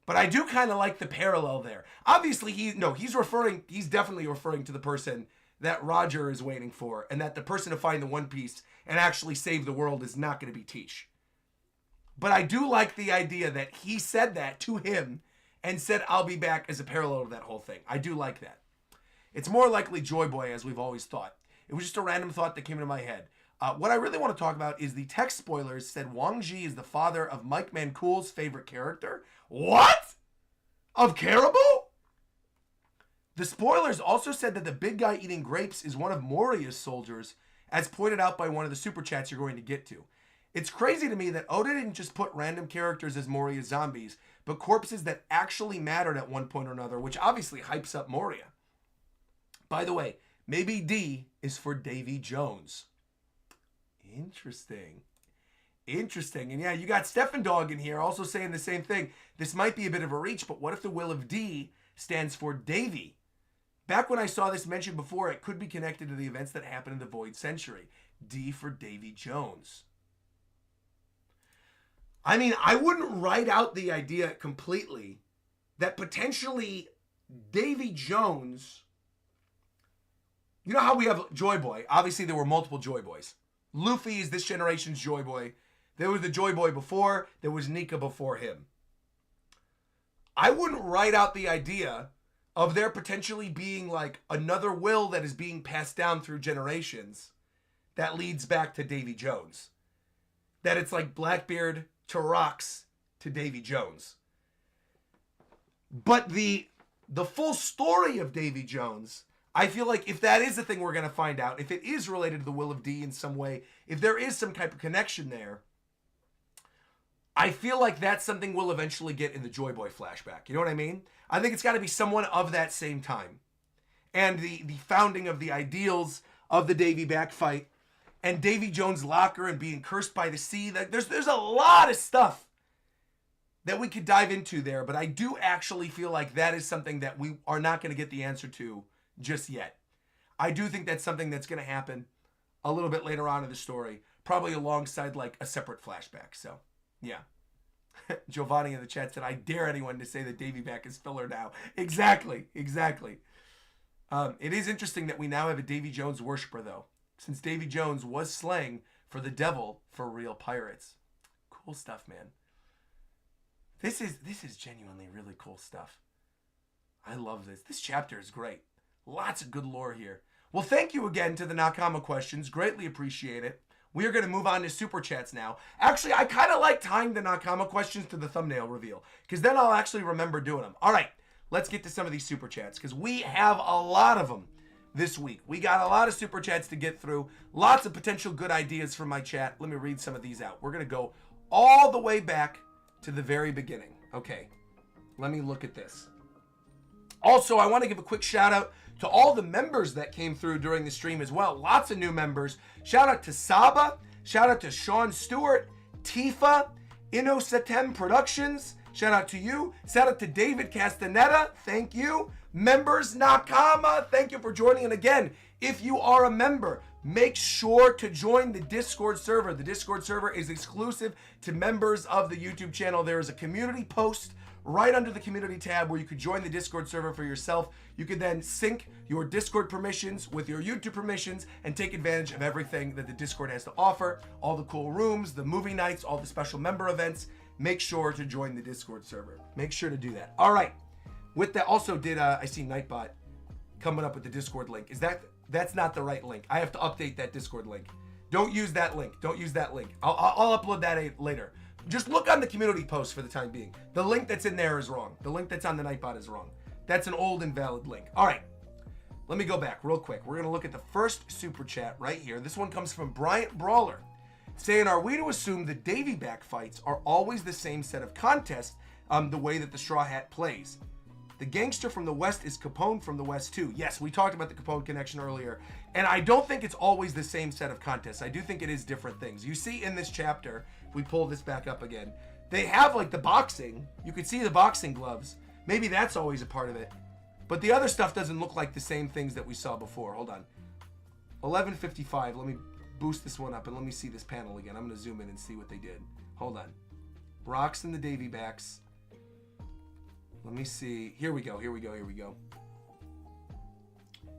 But I do kind of like the parallel there. Obviously, he's definitely referring to the person that Roger is waiting for. And that the person to find the One Piece and actually save the world is not going to be Teach. But I do like the idea that he said that to him and said, I'll be back as a parallel to that whole thing. I do like that. It's more likely Joy Boy, as we've always thought. It was just a random thought that came into my head. What I really want to talk about is the text spoilers said Wongji is the father of Mike Mancool's favorite character. What? Of Caribou? The spoilers also said that the big guy eating grapes is one of Moria's soldiers, as pointed out by one of the super chats you're going to get to. It's crazy to me that Oda didn't just put random characters as Moria zombies, but corpses that actually mattered at one point or another, which obviously hypes up Moria. By the way, maybe D is for Davy Jones. Interesting. Interesting. And yeah, you got Stefan Dog in here also saying the same thing. This might be a bit of a reach, but what if the will of D stands for Davy? Back when I saw this mentioned before, it could be connected to the events that happened in the Void Century. D for Davy Jones. I mean, I wouldn't write out the idea completely that potentially Davy Jones, you know how we have Joy Boy? Obviously, there were multiple Joy Boys. Luffy is this generation's Joy Boy. There was the Joy Boy before. There was Nika before him. I wouldn't write out the idea of there potentially being like another will that is being passed down through generations that leads back to Davy Jones. That it's like Blackbeard to Roxs to Davy Jones. But the full story of Davy Jones, I feel like if that is the thing we're going to find out, if it is related to the will of D in some way, if there is some type of connection there, I feel like that's something we'll eventually get in the Joy Boy flashback. You know what I mean? I think it's got to be someone of that same time. And the founding of the ideals of the Davy Back fight and Davy Jones' locker and being cursed by the sea. There's a lot of stuff that we could dive into there, but I do actually feel like that is something that we are not going to get the answer to just yet. I do think that's something that's going to happen a little bit later on in the story, probably alongside like a separate flashback. So, yeah. Giovanni in the chat said, I dare anyone to say that Davy Back is filler now. Exactly. It is interesting that we now have a Davy Jones worshiper, though, since Davy Jones was slang for the devil for real pirates. Cool stuff, man. This is genuinely really cool stuff. I love this. This chapter is great. Lots of good lore here. Well, thank you again to the Nakama questions. Greatly appreciate it. We are going to move on to super chats now. Actually, I kind of like tying the Nakama questions to the thumbnail reveal, because then I'll actually remember doing them. All right, let's get to some of these super chats, because we have a lot of them this week. We got a lot of super chats to get through. Lots of potential good ideas from my chat. Let me read some of these out. We're going to go all the way back to the very beginning. Okay, let me look at this. Also, I want to give a quick shout out to all the members that came through during the stream as well. Lots of new members. Shout out to Saba. Shout out to Sean Stewart, Tifa, Innosetem Productions. Shout out to you. Shout out to David Castaneda. Thank you. Members Nakama, thank you for joining. And again, if you are a member, make sure to join the Discord server. The Discord server is exclusive to members of the YouTube channel. There is a community post right under the community tab where you could join the Discord server for yourself. You could then sync your Discord permissions with your YouTube permissions and take advantage of everything that the Discord has to offer. All the cool rooms, the movie nights, all the special member events. Make sure to join the Discord server. Make sure to do that. All right. With that, also I see Nightbot coming up with the Discord link. That's not the right link. I have to update that Discord link. Don't use that link. Don't use that link. I'll upload that later. Just look on the community post for the time being. The link that's in there is wrong. The link that's on the Nightbot is wrong. That's an old invalid link. All right. Let me go back real quick. We're going to look at the first super chat right here. This one comes from Bryant Brawler, saying, are we to assume the Davy Back fights are always the same set of contests the way that the Straw Hat plays? The gangster from the West is Capone from the West too. Yes, we talked about the Capone connection earlier. And I don't think it's always the same set of contests. I do think it is different things. You see in this chapter, if we pull this back up again, they have like the boxing. You could see the boxing gloves. Maybe that's always a part of it. But the other stuff doesn't look like the same things that we saw before. Hold on. 11:55. Let me boost this one up and let me see this panel again. I'm going to zoom in and see what they did. Hold on. Roxs and the Davy Backs. Let me see. Here we go.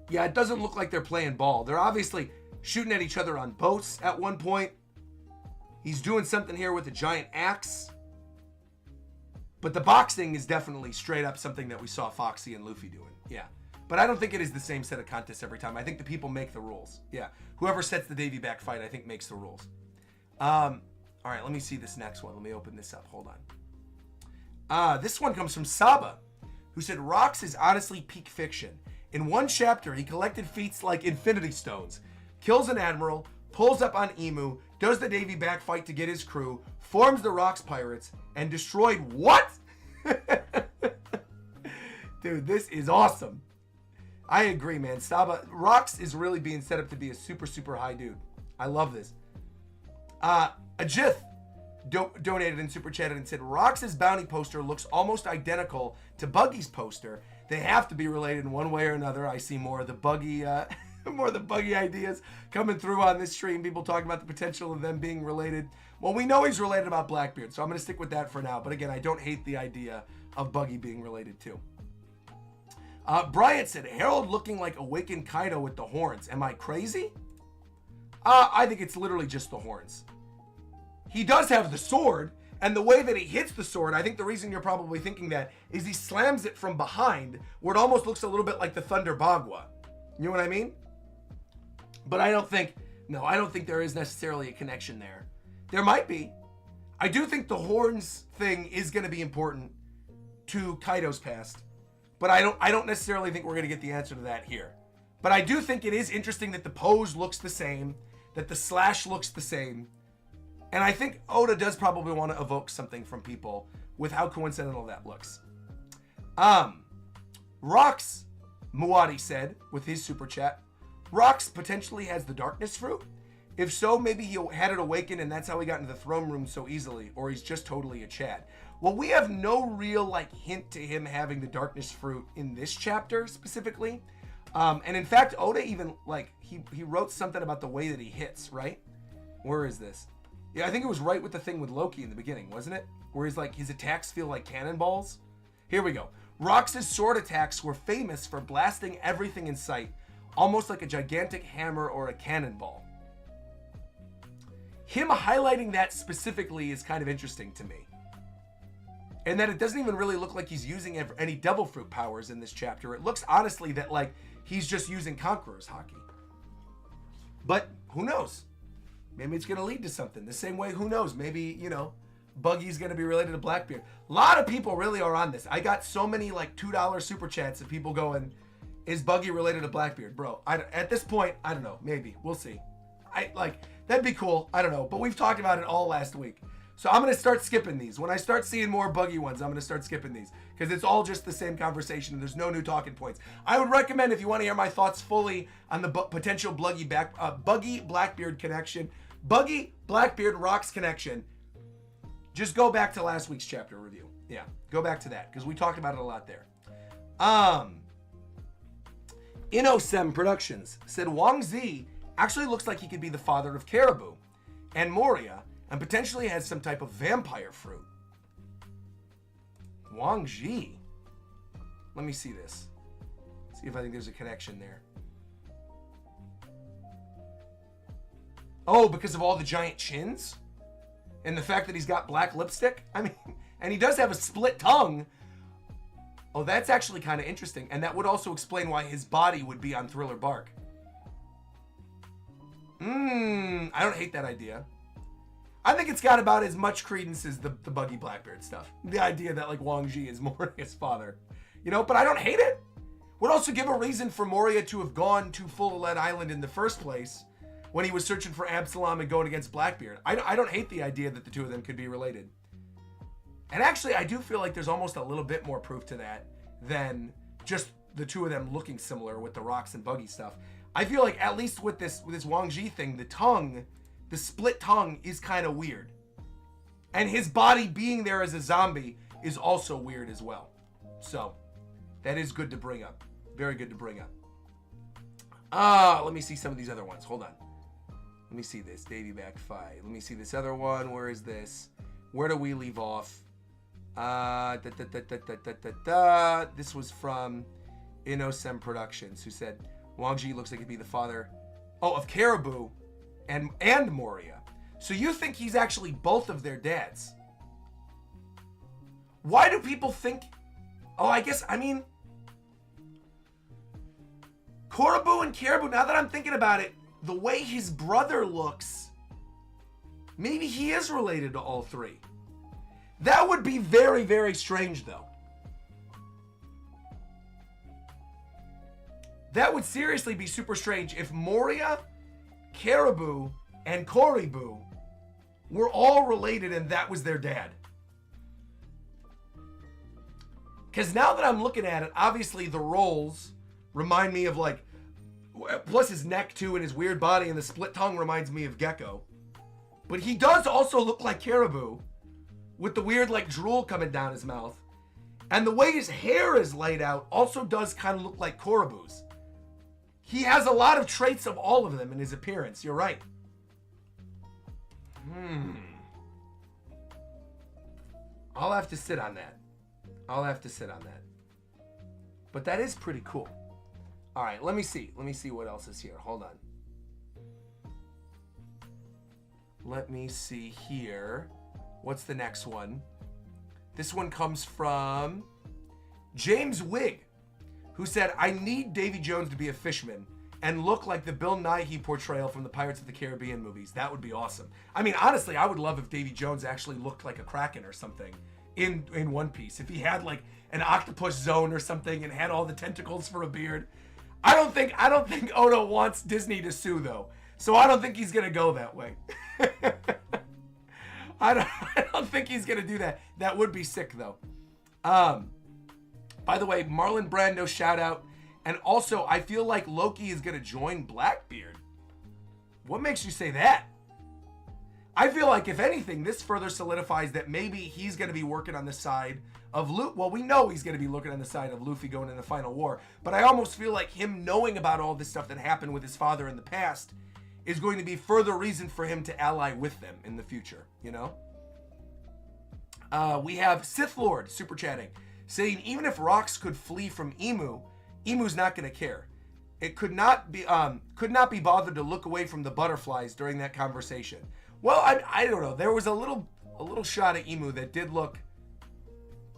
Yeah, it doesn't look like they're playing ball. They're obviously shooting at each other on boats at one point. He's doing something here with a giant axe. But the boxing is definitely straight up something that we saw Foxy and Luffy doing. Yeah. But I don't think it is the same set of contests every time. I think the people make the rules. Yeah. Whoever sets the Davy Back fight, I think, makes the rules. All right, let me see this next one. Let me open this up. Hold on. This one comes from Saba, who said, Roxs is honestly peak fiction. In one chapter, he collected feats like Infinity Stones, kills an admiral, pulls up on Emu, does the Davy Back fight to get his crew, forms the Roxs Pirates, and destroyed what? Dude, this is awesome. I agree, man. Saba, Roxs is really being set up to be a super, super high dude. I love this. Ajith donated and super chatted and said, Roxs' bounty poster looks almost identical to Buggy's poster. They have to be related in one way or another. I see more of the Buggy More of the Buggy ideas coming through on this stream. People talking about the potential of them being related. Well, we know he's related about Blackbeard, so I'm going to stick with that for now. But again, I don't hate the idea of Buggy being related too. Bryant said, Harold looking like awakened Kaido with the horns. Am I crazy? I think it's literally just the horns. He does have the sword, and the way that he hits the sword, I think the reason you're probably thinking that is he slams it from behind, where it almost looks a little bit like the Thunder Bagua. You know what I mean? But I don't think there is necessarily a connection there. There might be. I do think the horns thing is going to be important to Kaido's past. But I don't necessarily think we're going to get the answer to that here. But I do think it is interesting that the pose looks the same, that the slash looks the same. And I think Oda does probably want to evoke something from people with how coincidental that looks. Roxs, Muadi said with his super chat, Roxs potentially has the darkness fruit. If so, maybe he had it awakened and that's how he got into the throne room so easily, or he's just totally a Chad. Well, we have no real hint to him having the darkness fruit in this chapter specifically. And in fact, Oda even he wrote something about the way that he hits, right? Where is this? Yeah, I think it was right with the thing with Loki in the beginning, wasn't it? Where he's his attacks feel like cannonballs. Here we go. Rox's sword attacks were famous for blasting everything in sight, almost like a gigantic hammer or a cannonball. Him highlighting that specifically is kind of interesting to me. And that it doesn't even really look like he's using any devil fruit powers in this chapter. It looks honestly that he's just using Conqueror's Haki. But who knows? Maybe it's going to lead to something. The same way, who knows? Maybe, Buggy's going to be related to Blackbeard. A lot of people really are on this. I got so many $2 super chats of people going, is Buggy related to Blackbeard? Bro, at this point, I don't know. Maybe. We'll see. That'd be cool. I don't know. But we've talked about it all last week. So I'm going to start skipping these. When I start seeing more Buggy ones, I'm going to start skipping these. Because it's all just the same conversation and there's no new talking points. I would recommend, if you want to hear my thoughts fully on the potential Buggy Blackbeard connection, Buggy Blackbeard Roxs connection, just go back to last week's chapter review. Yeah, go back to that. Because we talked about it a lot there. Inosem Productions said Wongji actually looks like he could be the father of Caribou and Moria, and potentially has some type of vampire fruit. Wongji. Let me see this. See if I think there's a connection there. Oh, because of all the giant chins? And the fact that he's got black lipstick? I mean, and he does have a split tongue. Oh, that's actually kind of interesting. And that would also explain why his body would be on Thriller Bark. I don't hate that idea. I think it's got about as much credence as the Buggy Blackbeard stuff. The idea that Wongji is Moria's father. But I don't hate it. Would also give a reason for Moria to have gone to Full Lead Island in the first place when he was searching for Absalom and going against Blackbeard. I don't hate the idea that the two of them could be related. And actually, I do feel like there's almost a little bit more proof to that than just the two of them looking similar with the Roxs and Buggy stuff. I feel like at least with this Wongji thing, the split tongue is kind of weird. And his body being there as a zombie is also weird as well. So, that is good to bring up. Very good to bring up. Let me see some of these other ones. Hold on. Let me see this. Davyback 5. Let me see this other one. Where is this? Where do we leave off? This was from Inosem Productions, who said Wongji looks like he'd be the father of Caribou and Moria. So you think he's actually both of their dads? Why do people think... Cororabu and Caribou, now that I'm thinking about it, the way his brother looks, maybe he is related to all three. That would be very, very strange, though. That would seriously be super strange if Moria, Caribou, and Cororabu were all related and that was their dad. Because now that I'm looking at it, obviously the roles remind me of plus his neck too and his weird body, and the split tongue reminds me of Gecko. But he does also look like Caribou with the weird drool coming down his mouth. And the way his hair is laid out also does kind of look like Cororabu's. He has a lot of traits of all of them in his appearance. You're right. I'll have to sit on that. But that is pretty cool. All right, let me see. Let me see what else is here. Hold on. Let me see here. What's the next one? This one comes from James Wigg, who said, I need Davy Jones to be a fisherman and look like the Bill Nighy portrayal from the Pirates of the Caribbean movies. That would be awesome. I mean, honestly, I would love if Davy Jones actually looked like a Kraken or something in One Piece. If he had like an octopus zone or something and had all the tentacles for a beard. I don't think Oda wants Disney to sue though. So I don't think he's going to go that way. I don't think he's going to do that. That would be sick though. By the way, Marlin Brando shout out. And also, I feel like Loki is going to join Blackbeard. What makes you say that? I feel like, if anything, this further solidifies that maybe he's going to be working on the side of Luffy. Well, we know he's going to be looking on the side of Luffy going in the final war. But I almost feel like him knowing about all this stuff that happened with his father in the past is going to be further reason for him to ally with them in the future, you know? We have Sith Lord super chatting, saying even if Roxs could flee from Emu's not going to care. It could not be bothered to look away from the butterflies during that conversation. Well, I don't know. There was a little shot at Emu that did look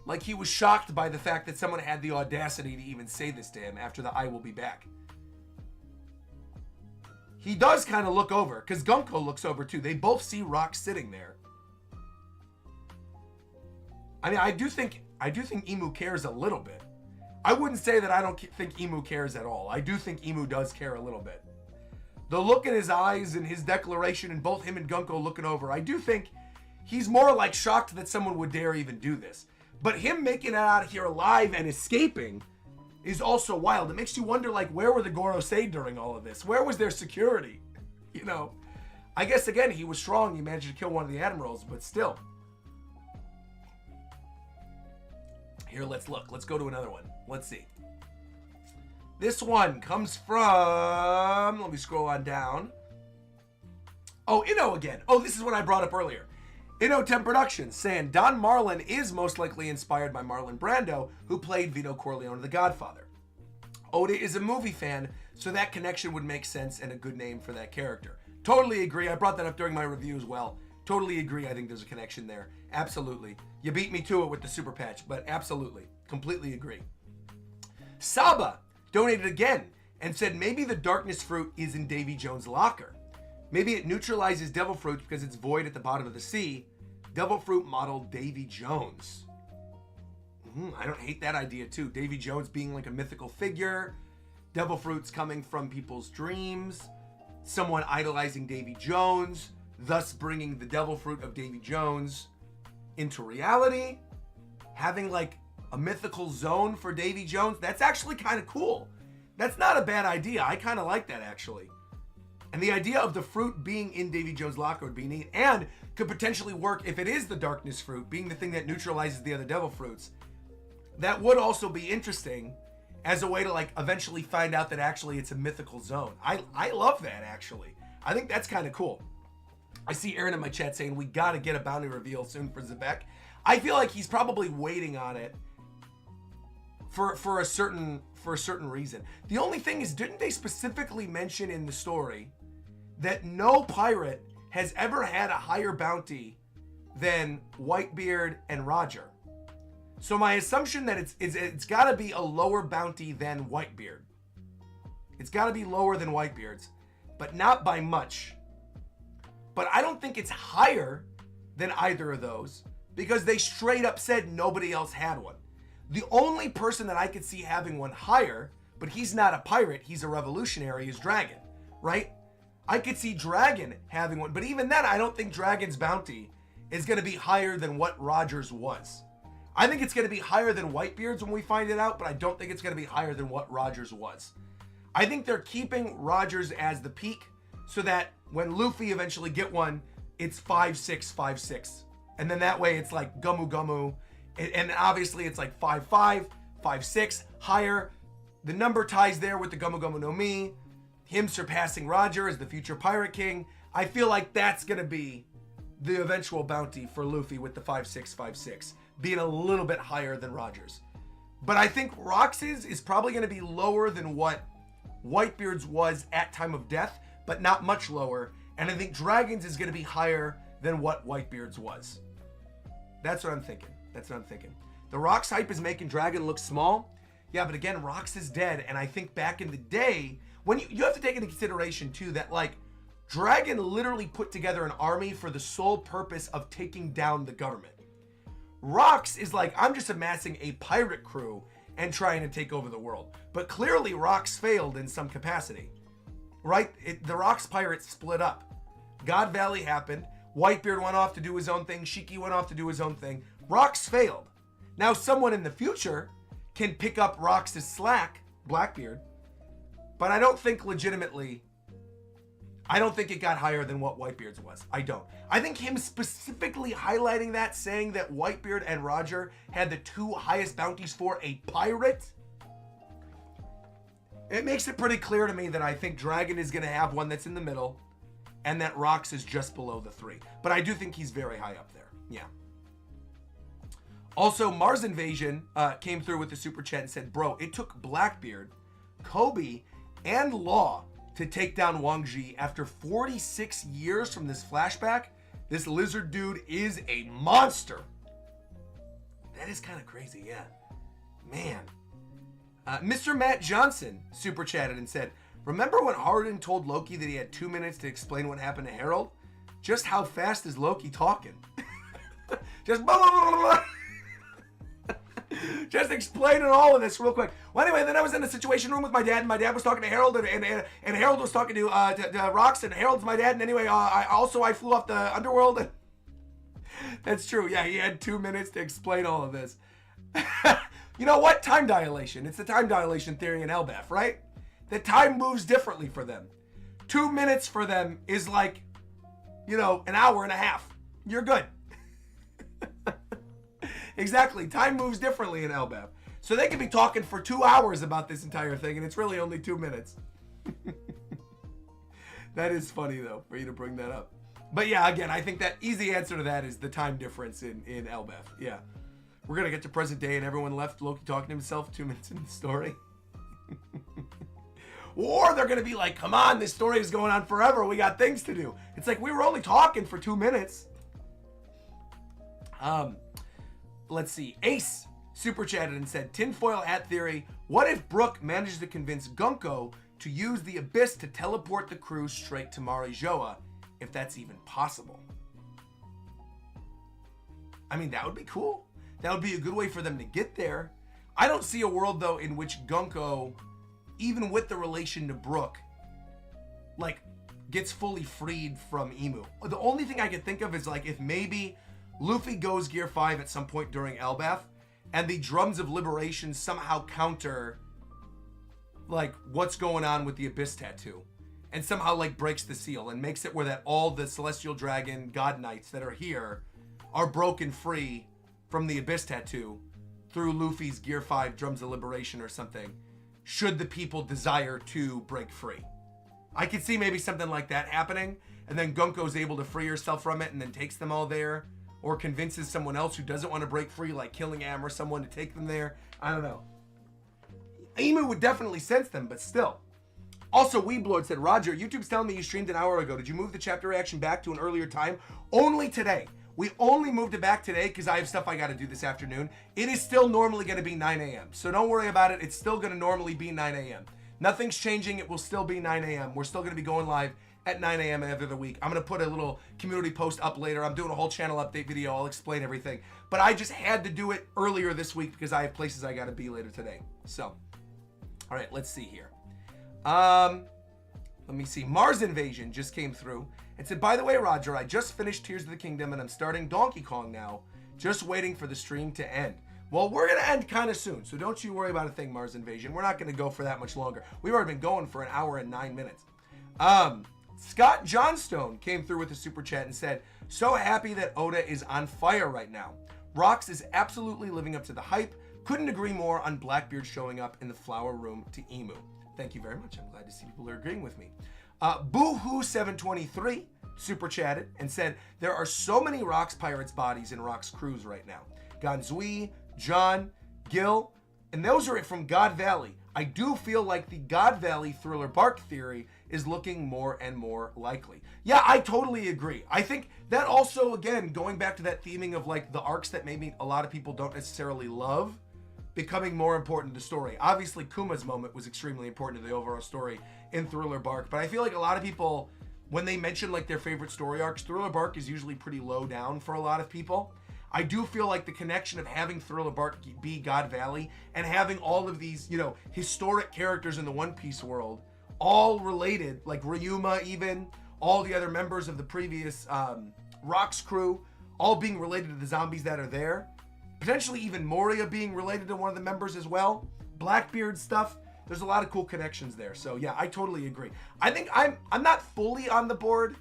like he was shocked by the fact that someone had the audacity to even say this to him after the I will be back. He does kind of look over, because Gunko looks over too. They both see Roxs sitting there. I mean, I do think Emu cares a little bit. I wouldn't say that I don't think Emu cares at all. I do think Emu does care a little bit. The look in his eyes and his declaration and both him and Gunko looking over, I do think he's more like shocked that someone would dare even do this. But him making it out of here alive and escaping is also wild. It makes you wonder, like, where were the Gorosei during all of this? Where was their security? You know, I guess, again, he was strong. He managed to kill one of the admirals, but still. Here, let's look. Let's go to another one. Let's see. This one comes from... Let me scroll on down. Oh, Inno again. Oh, this is what I brought up earlier. Inno 10 Productions saying Don Marlin is most likely inspired by Marlon Brando, who played Vito Corleone, the Godfather. Oda is a movie fan, so that connection would make sense and a good name for that character. Totally agree. I brought that up during my review as well. Totally agree. I think there's a connection there. Absolutely. You beat me to it with the super patch, but absolutely. Completely agree. Saba donated again and said maybe the darkness fruit is in Davy Jones' locker. Maybe it neutralizes devil fruit because it's void at the bottom of the sea. Devil fruit model Davy Jones. I don't hate that idea too. Davy Jones being like a mythical figure. Devil fruits coming from people's dreams. Someone idolizing Davy Jones, thus bringing the devil fruit of Davy Jones into reality. Having like a mythical zone for Davy Jones. That's actually kind of cool. That's not a bad idea. I kind of like that actually. And the idea of the fruit being in Davy Jones' locker would be neat and could potentially work if it is the darkness fruit being the thing that neutralizes the other devil fruits. That would also be interesting as a way to like eventually find out that actually it's a mythical zone. I love that actually. I think that's kind of cool. I see Aaron in my chat saying we got to get a bounty reveal soon for Zabek. I feel like he's probably waiting on it for a certain reason. The only thing is, didn't they specifically mention in the story that no pirate has ever had a higher bounty than Whitebeard and Roger? So my assumption that it's got to be a lower bounty than Whitebeard. It's got to be lower than Whitebeard's, but not by much. But I don't think it's higher than either of those because they straight up said nobody else had one. The only person that I could see having one higher, but he's not a pirate, he's a revolutionary, is Dragon, right? I could see Dragon having one, but even then, I don't think Dragon's bounty is going to be higher than what Roger's was. I think it's going to be higher than Whitebeard's when we find it out, but I don't think it's going to be higher than what Roger's was. I think they're keeping Roger's as the peak so that when Luffy eventually get one, it's 5-6, 5-6. And then that way it's like Gumu Gumu. And obviously it's like 5-5, 5-6, higher. The number ties there with the Gomu Gomu no Mi, him surpassing Roger as the future Pirate King. I feel like that's going to be the eventual bounty for Luffy with the 5656, being a little bit higher than Roger's. But I think Rox's is probably going to be lower than what Whitebeard's was at time of death, but not much lower. And I think Dragon's is going to be higher than what Whitebeard's was. That's what I'm thinking. The Roxs hype is making Dragon look small. Yeah, but again, Roxs is dead. And I think back in the day, when you have to take into consideration too that like Dragon literally put together an army for the sole purpose of taking down the government. Roxs is like, I'm just amassing a pirate crew and trying to take over the world. But clearly Roxs failed in some capacity, right? The Roxs pirates split up. God Valley happened. Whitebeard went off to do his own thing. Shiki went off to do his own thing. Roxs failed. Now someone in the future can pick up Roxs' slack, Blackbeard, but I don't think legitimately, I don't think it got higher than what Whitebeard's was. I don't. I think him specifically highlighting that, saying that Whitebeard and Roger had the 2 highest bounties for a pirate, it makes it pretty clear to me that I think Dragon is going to have one that's in the middle and that Roxs is just below the 3. But I do think he's very high up there. Yeah. Also, Mars Invasion came through with the super chat and said, bro, it took Blackbeard, Kobe, and Law to take down Wongji after 46 years from this flashback. This lizard dude is a monster. That is kind of crazy, yeah. Man. Mr. Matt Johnson super chatted and said, remember when Hardin told Loki that he had 2 minutes to explain what happened to Harold? Just how fast is Loki talking? Just blah, blah, blah, blah. Just explaining all of this real quick. Well, anyway, then I was in the situation room with my dad, and my dad was talking to Harold, and Harold was talking to Roxs, and Harold's my dad. And anyway, I flew off the underworld. That's true. Yeah, he had 2 minutes to explain all of this. You know what? Time dilation. It's the time dilation theory in Elbaf, right? That time moves differently for them. 2 minutes for them is like, you know, an hour and a half. You're good. Exactly. Time moves differently in Elbaf. So they could be talking for 2 hours about this entire thing, and it's really only 2 minutes. That is funny, though, for you to bring that up. But yeah, again, I think that easy answer to that is the time difference in Elbaf. Yeah. We're going to get to present day, and everyone left Loki talking to himself 2 minutes in the story. Or they're going to be like, come on, this story is going on forever. We got things to do. It's like, we were only talking for 2 minutes. Let's see. Ace super chatted and said, tinfoil hat theory. What if Brook manages to convince Gunko to use the Abyss to teleport the crew straight to Marijoa, if that's even possible? I mean, that would be cool. That would be a good way for them to get there. I don't see a world, though, in which Gunko, even with the relation to Brook, like, gets fully freed from Emu. The only thing I could think of is, like, if maybe Luffy goes Gear 5 at some point during Elbaf, and the Drums of Liberation somehow counter, like, what's going on with the Abyss Tattoo, and somehow, like, breaks the seal and makes it where that all the Celestial Dragon God Knights that are here are broken free from the Abyss Tattoo through Luffy's Gear 5 Drums of Liberation or something, should the people desire to break free. I could see maybe something like that happening, and then Gunko's able to free herself from it and then takes them all there, or convinces someone else who doesn't want to break free, like Killing Am or someone, to take them there. I don't know. Emu would definitely sense them, but still. Also, Weeblord said, Roger, YouTube's telling me you streamed an hour ago. Did you move the chapter reaction back to an earlier time? Only today. We only moved it back today because I have stuff I got to do this afternoon. It is still normally going to be 9 a.m. So don't worry about it. It's still going to normally be 9 a.m. Nothing's changing. It will still be 9 a.m. We're still going to be going live at 9 a.m. every other week. I'm going to put a little community post up later. I'm doing a whole channel update video. I'll explain everything. But I just had to do it earlier this week because I have places I got to be later today. So, all right, let's see here. Let me see. Mars Invasion just came through and said, by the way, Roger, I just finished Tears of the Kingdom and I'm starting Donkey Kong now. Just waiting for the stream to end. Well, we're going to end kind of soon, so don't you worry about a thing, Mars Invasion. We're not going to go for that much longer. We've already been going for an hour and 9 minutes. Scott Johnstone came through with a super chat and said, so happy that Oda is on fire right now. Roxs is absolutely living up to the hype. Couldn't agree more on Blackbeard showing up in the flower room to Emu. Thank you very much. I'm glad to see people are agreeing with me. Boohoo723 super chatted and said, there are so many Roxs Pirates bodies in Roxs crews right now. Gonzui, John, Gil, and those are from God Valley. I do feel like the God Valley Thriller Bark theory is looking more and more likely. Yeah, I totally agree. I think that also, again, going back to that theming of like the arcs that maybe a lot of people don't necessarily love, becoming more important to the story. Obviously, Kuma's moment was extremely important to the overall story in Thriller Bark, but I feel like a lot of people, when they mention like their favorite story arcs, Thriller Bark is usually pretty low down for a lot of people. I do feel like the connection of having Thriller Bark be God Valley and having all of these, you know, historic characters in the One Piece world, all related, like Ryuma even, all the other members of the previous Roxs crew, all being related to the zombies that are there. Potentially even Moria being related to one of the members as well. Blackbeard stuff. There's a lot of cool connections there. So yeah, I totally agree. I think I'm not fully on the board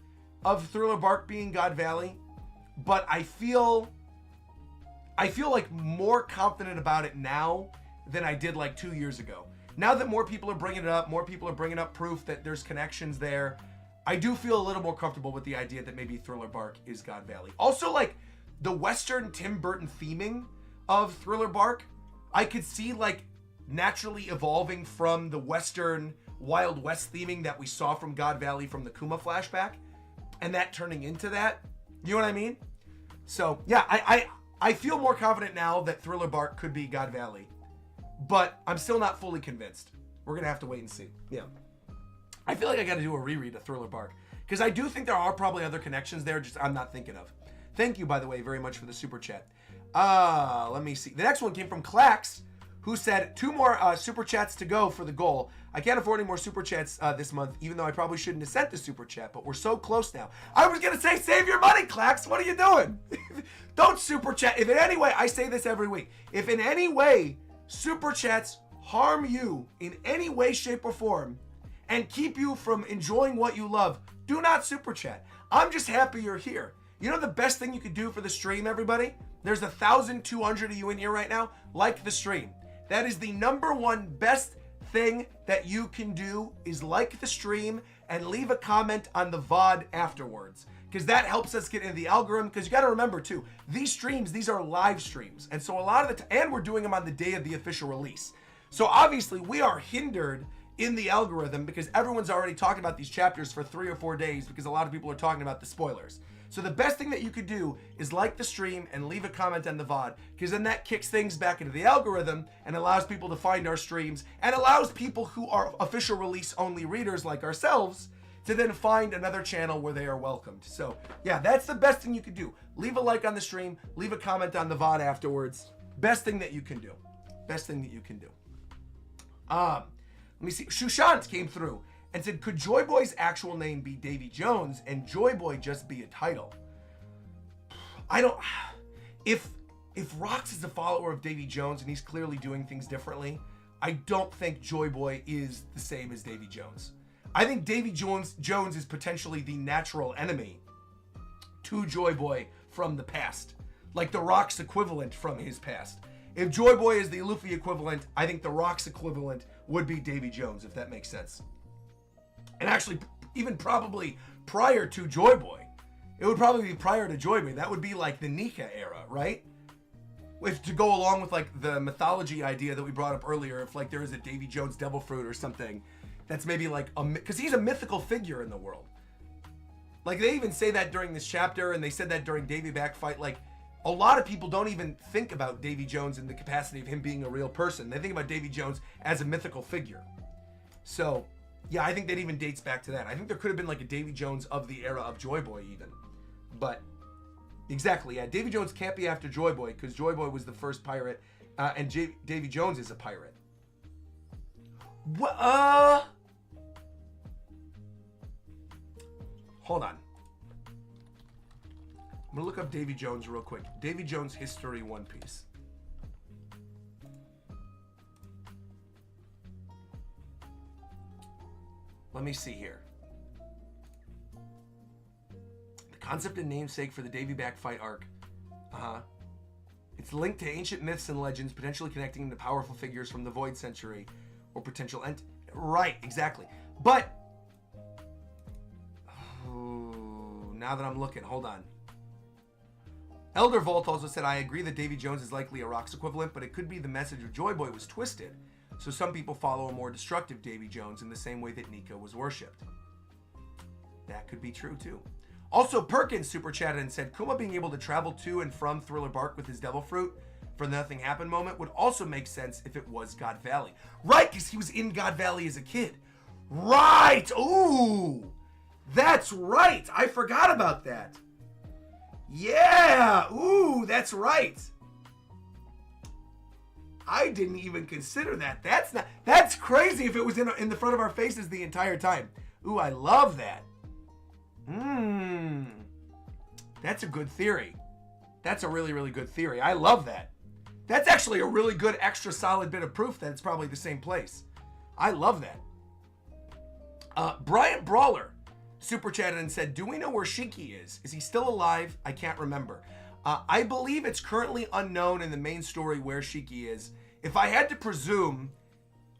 of Thriller Bark being God Valley, but I feel like more confident about it now than I did like 2 years ago. Now that more people are bringing it up, more people are bringing up proof that there's connections there, I do feel a little more comfortable with the idea that maybe Thriller Bark is God Valley. Also, like the Western Tim Burton theming of Thriller Bark, I could see like naturally evolving from the Western Wild West theming that we saw from God Valley from the Kuma flashback, and that turning into that. You know what I mean? So yeah, I feel more confident now that Thriller Bark could be God Valley, but I'm still not fully convinced. We're gonna have to wait and see. Yeah, I feel like I got to do a reread of Thriller Bark because I do think there are probably other connections there, just I'm not thinking of. Thank you, by the way, very much for the super chat. Let me see. The next one came from Clax, who said 2 more super chats to go for the goal. I can't afford any more super chats this month, even though I probably shouldn't have sent the super chat, but we're so close now. I was going to say, save your money, Clax. What are you doing? Don't super chat. If in any way, I say this every week, if in any way super chats harm you in any way, shape, or form and keep you from enjoying what you love, do not super chat. I'm just happy you're here. You know the best thing you could do for the stream, everybody? There's 1,200 of you in here right now. Like the stream. That is the #1 best thing that you can do, is like the stream and leave a comment on the VOD afterwards, because that helps us get into the algorithm. Because you got to remember too, these streams, these are live streams, and so a lot of the and we're doing them on the day of the official release. So obviously we are hindered in the algorithm because everyone's already talking about these chapters for 3 or 4 days because a lot of people are talking about the spoilers. So the best thing that you could do is like the stream and leave a comment on the VOD, because then that kicks things back into the algorithm and allows people to find our streams and allows people who are official release only readers like ourselves to then find another channel where they are welcomed. So yeah, that's the best thing you could do. Leave a like on the stream, leave a comment on the VOD afterwards. Best thing that you can do. Best thing that you can do. Let me see. Shushant came through and said, could Joy Boy's actual name be Davy Jones and Joy Boy just be a title? I don't... If Roxs is a follower of Davy Jones and he's clearly doing things differently, I don't think Joy Boy is the same as Davy Jones. I think Davy Jones is potentially the natural enemy to Joy Boy from the past. Like the Roxs equivalent from his past. If Joy Boy is the Luffy equivalent, I think the Roxs equivalent would be Davy Jones, if that makes sense. And actually, even probably prior to Joy Boy. It would probably be prior to Joy Boy. That would be like the Nika era, right? If to go along with like the mythology idea that we brought up earlier, if like there is a Davy Jones Devil Fruit or something, that's maybe like because he's a mythical figure in the world. Like they even say that during this chapter, and they said that during Davy Back fight. Like a lot of people don't even think about Davy Jones in the capacity of him being a real person. They think about Davy Jones as a mythical figure. So yeah, I think that even dates back to that. I think there could have been like a Davy Jones of the era of Joy Boy even. But exactly, yeah, Davy Jones can't be after Joy Boy because Joy Boy was the first pirate, and Davy Jones is a pirate. What? Hold on. I'm gonna look up Davy Jones real quick. Davy Jones history, One Piece. Let me see here. The concept and namesake for the Davy Back fight arc. It It's linked to ancient myths and legends, potentially connecting to powerful figures from the Void Century or potential right, exactly. But now that I'm looking, hold on. Elder Volt also said, I agree that Davy Jones is likely a Roxs equivalent, but it could be the message of Joy Boy was twisted. So some people follow a more destructive Davy Jones in the same way that Nika was worshipped. That could be true too. Also, Perkins super chatted and said, Kuma being able to travel to and from Thriller Bark with his Devil Fruit for the Nothing Happened moment would also make sense if it was God Valley. Right, because he was in God Valley as a kid. Right! Ooh! That's right! I forgot about that. Yeah! Ooh, that's right. I didn't even consider that. That's crazy if it was in the front of our faces the entire time. Ooh, I love that. That's a good theory. That's a really, really good theory. I love that. That's actually a really good extra solid bit of proof that it's probably the same place. I love that. Bryant Brawler super chatted and said, do we know where Shiki is? Is he still alive? I can't remember. I believe it's currently unknown in the main story where Shiki is. If I had to presume,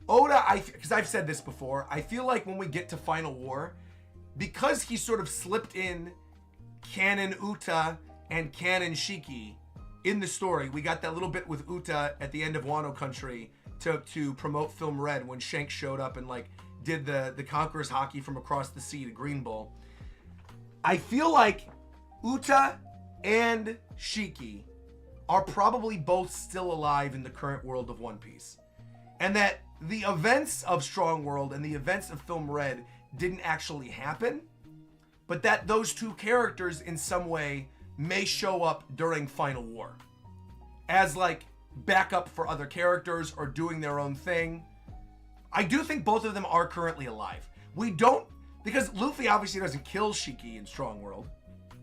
Oda, because I've said this before, I feel like when we get to Final War, because he sort of slipped in canon Uta and canon Shiki in the story, we got that little bit with Uta at the end of Wano Country to promote Film Red when Shanks showed up and like did the Conqueror's Hockey from across the sea to Green Bull. I feel like Uta and Shiki are probably both still alive in the current world of One Piece. And that the events of Strong World and the events of Film Red didn't actually happen, but that those two characters in some way may show up during Final War as like backup for other characters or doing their own thing. I do think both of them are currently alive. We don't, because Luffy obviously doesn't kill Shiki in Strong World.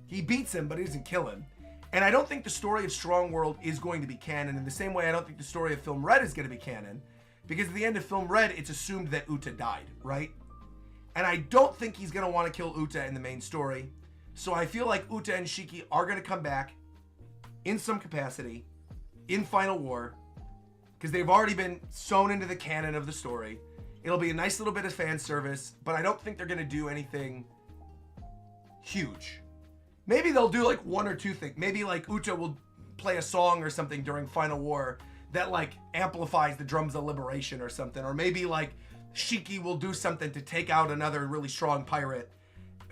He beats him, but he doesn't kill him. And I don't think the story of Strong World is going to be canon in the same way I don't think the story of Film Red is going to be canon, because at the end of Film Red, it's assumed that Uta died, right? And I don't think he's going to want to kill Uta in the main story. So I feel like Uta and Shiki are going to come back in some capacity in Final War, because they've already been sewn into the canon of the story. It'll be a nice little bit of fan service, but I don't think they're going to do anything huge. Maybe they'll do like one or two things. Maybe like Uta will play a song or something during Final War that like amplifies the Drums of Liberation or something. Or maybe like Shiki will do something to take out another really strong pirate.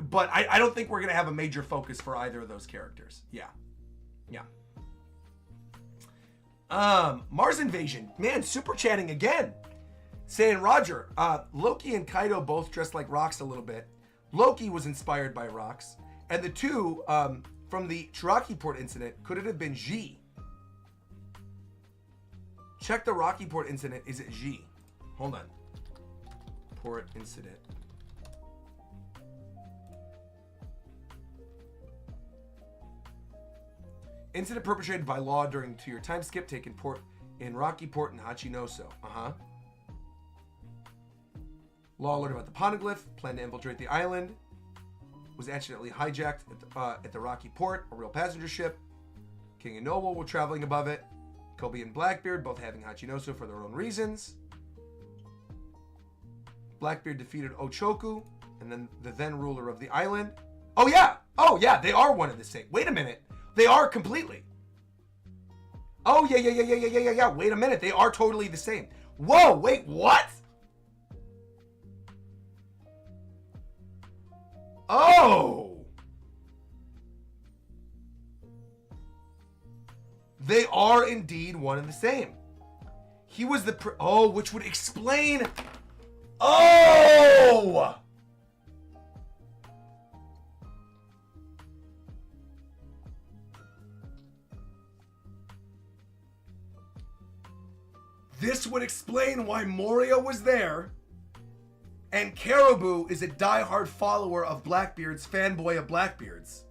But I don't think we're going to have a major focus for either of those characters. Yeah. Mars Invasion. Man, super chatting again. Saying, Roger, Loki and Kaido both dressed like Roxs a little bit. Loki was inspired by Roxs. And the two from the Chiraki Port incident, could it have been G? Check the Rocky Port incident. Is it G? Hold on. Port incident. Incident perpetrated by Law during 2-year time skip, taken port in Rocky Port in Hachinoso. Law learned about the poneglyph, planned to infiltrate the island, was accidentally hijacked at the Rocky Port, a real passenger ship. King and Noble were traveling above it. Kobe and Blackbeard both having Hachinoso for their own reasons. Blackbeard defeated Ochoku, and then the then ruler of the island. Oh yeah, they are one and the same. Wait a minute. They are completely. Oh, yeah. Wait a minute. They are totally the same. Whoa, wait, what? Oh. They are indeed one and the same. He was the... which would explain... Oh! This would explain why Moria was there, and Cororabu is a diehard follower of Blackbeard's, fanboy of Blackbeard's.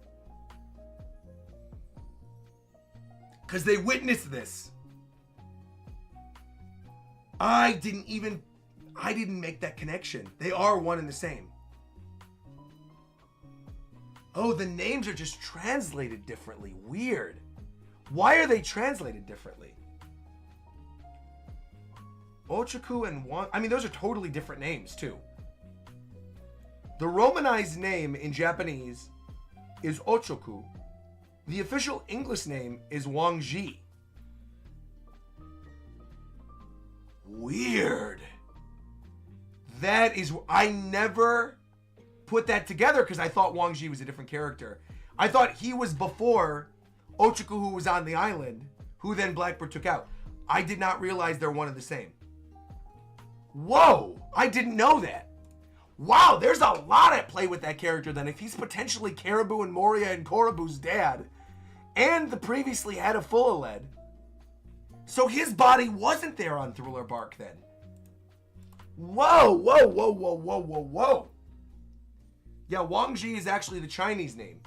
Because they witnessed this. I didn't make that connection. They are one and the same. Oh, the names are just translated differently. Weird. Why are they translated differently? Ochaku and I mean, those are totally different names, too. The Romanized name in Japanese is Ochoku. The official English name is Wongji. Weird. That is... I never put that together because I thought Wongji was a different character. I thought he was before Ochaku, who was on the island, who then Blackbeard took out. I did not realize they're one and the same. Whoa! I didn't know that. Wow, there's a lot at play with that character then. If he's potentially Caribou and Moria and Cororabu's dad, and the previously head of Fullaled, so his body wasn't there on Thriller Bark then. Whoa, whoa, whoa, whoa, whoa, whoa, whoa. Yeah, Wongji is actually the Chinese name.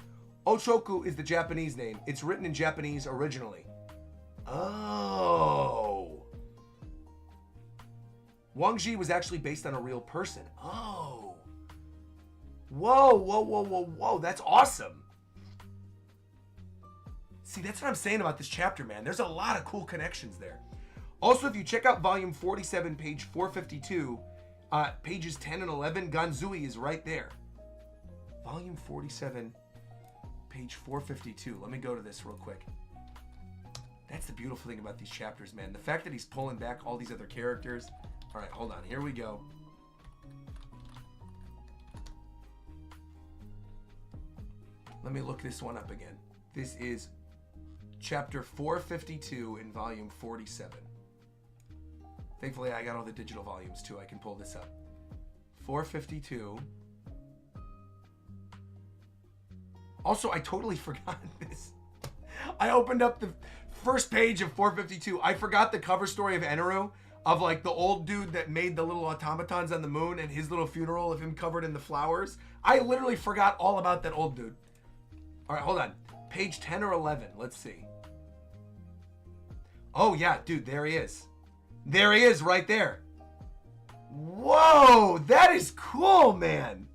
Ochoku is the Japanese name. It's written in Japanese originally. Oh. Wongji was actually based on a real person. Oh. Whoa, whoa, whoa, whoa, whoa. That's awesome. See, that's what I'm saying about this chapter, man. There's a lot of cool connections there. Also, if you check out volume 47, page 452, pages 10 and 11, Ganzui is right there. Volume 47, page 452. Let me go to this real quick. That's the beautiful thing about these chapters, man. The fact that he's pulling back all these other characters. All right, hold on. Here we go. Let me look this one up again. This is chapter 452 in volume 47. Thankfully, I got all the digital volumes too. I can pull this up. 452. Also, I totally forgot this. I opened up the first page of 452. I forgot the cover story of Eneru, of like the old dude that made the little automatons on the moon and his little funeral of him covered in the flowers. I literally forgot all about that old dude. All right, hold on. Page 10 or 11. Let's see. Oh, yeah, dude, there he is. There he is right there. Whoa, that is cool, man.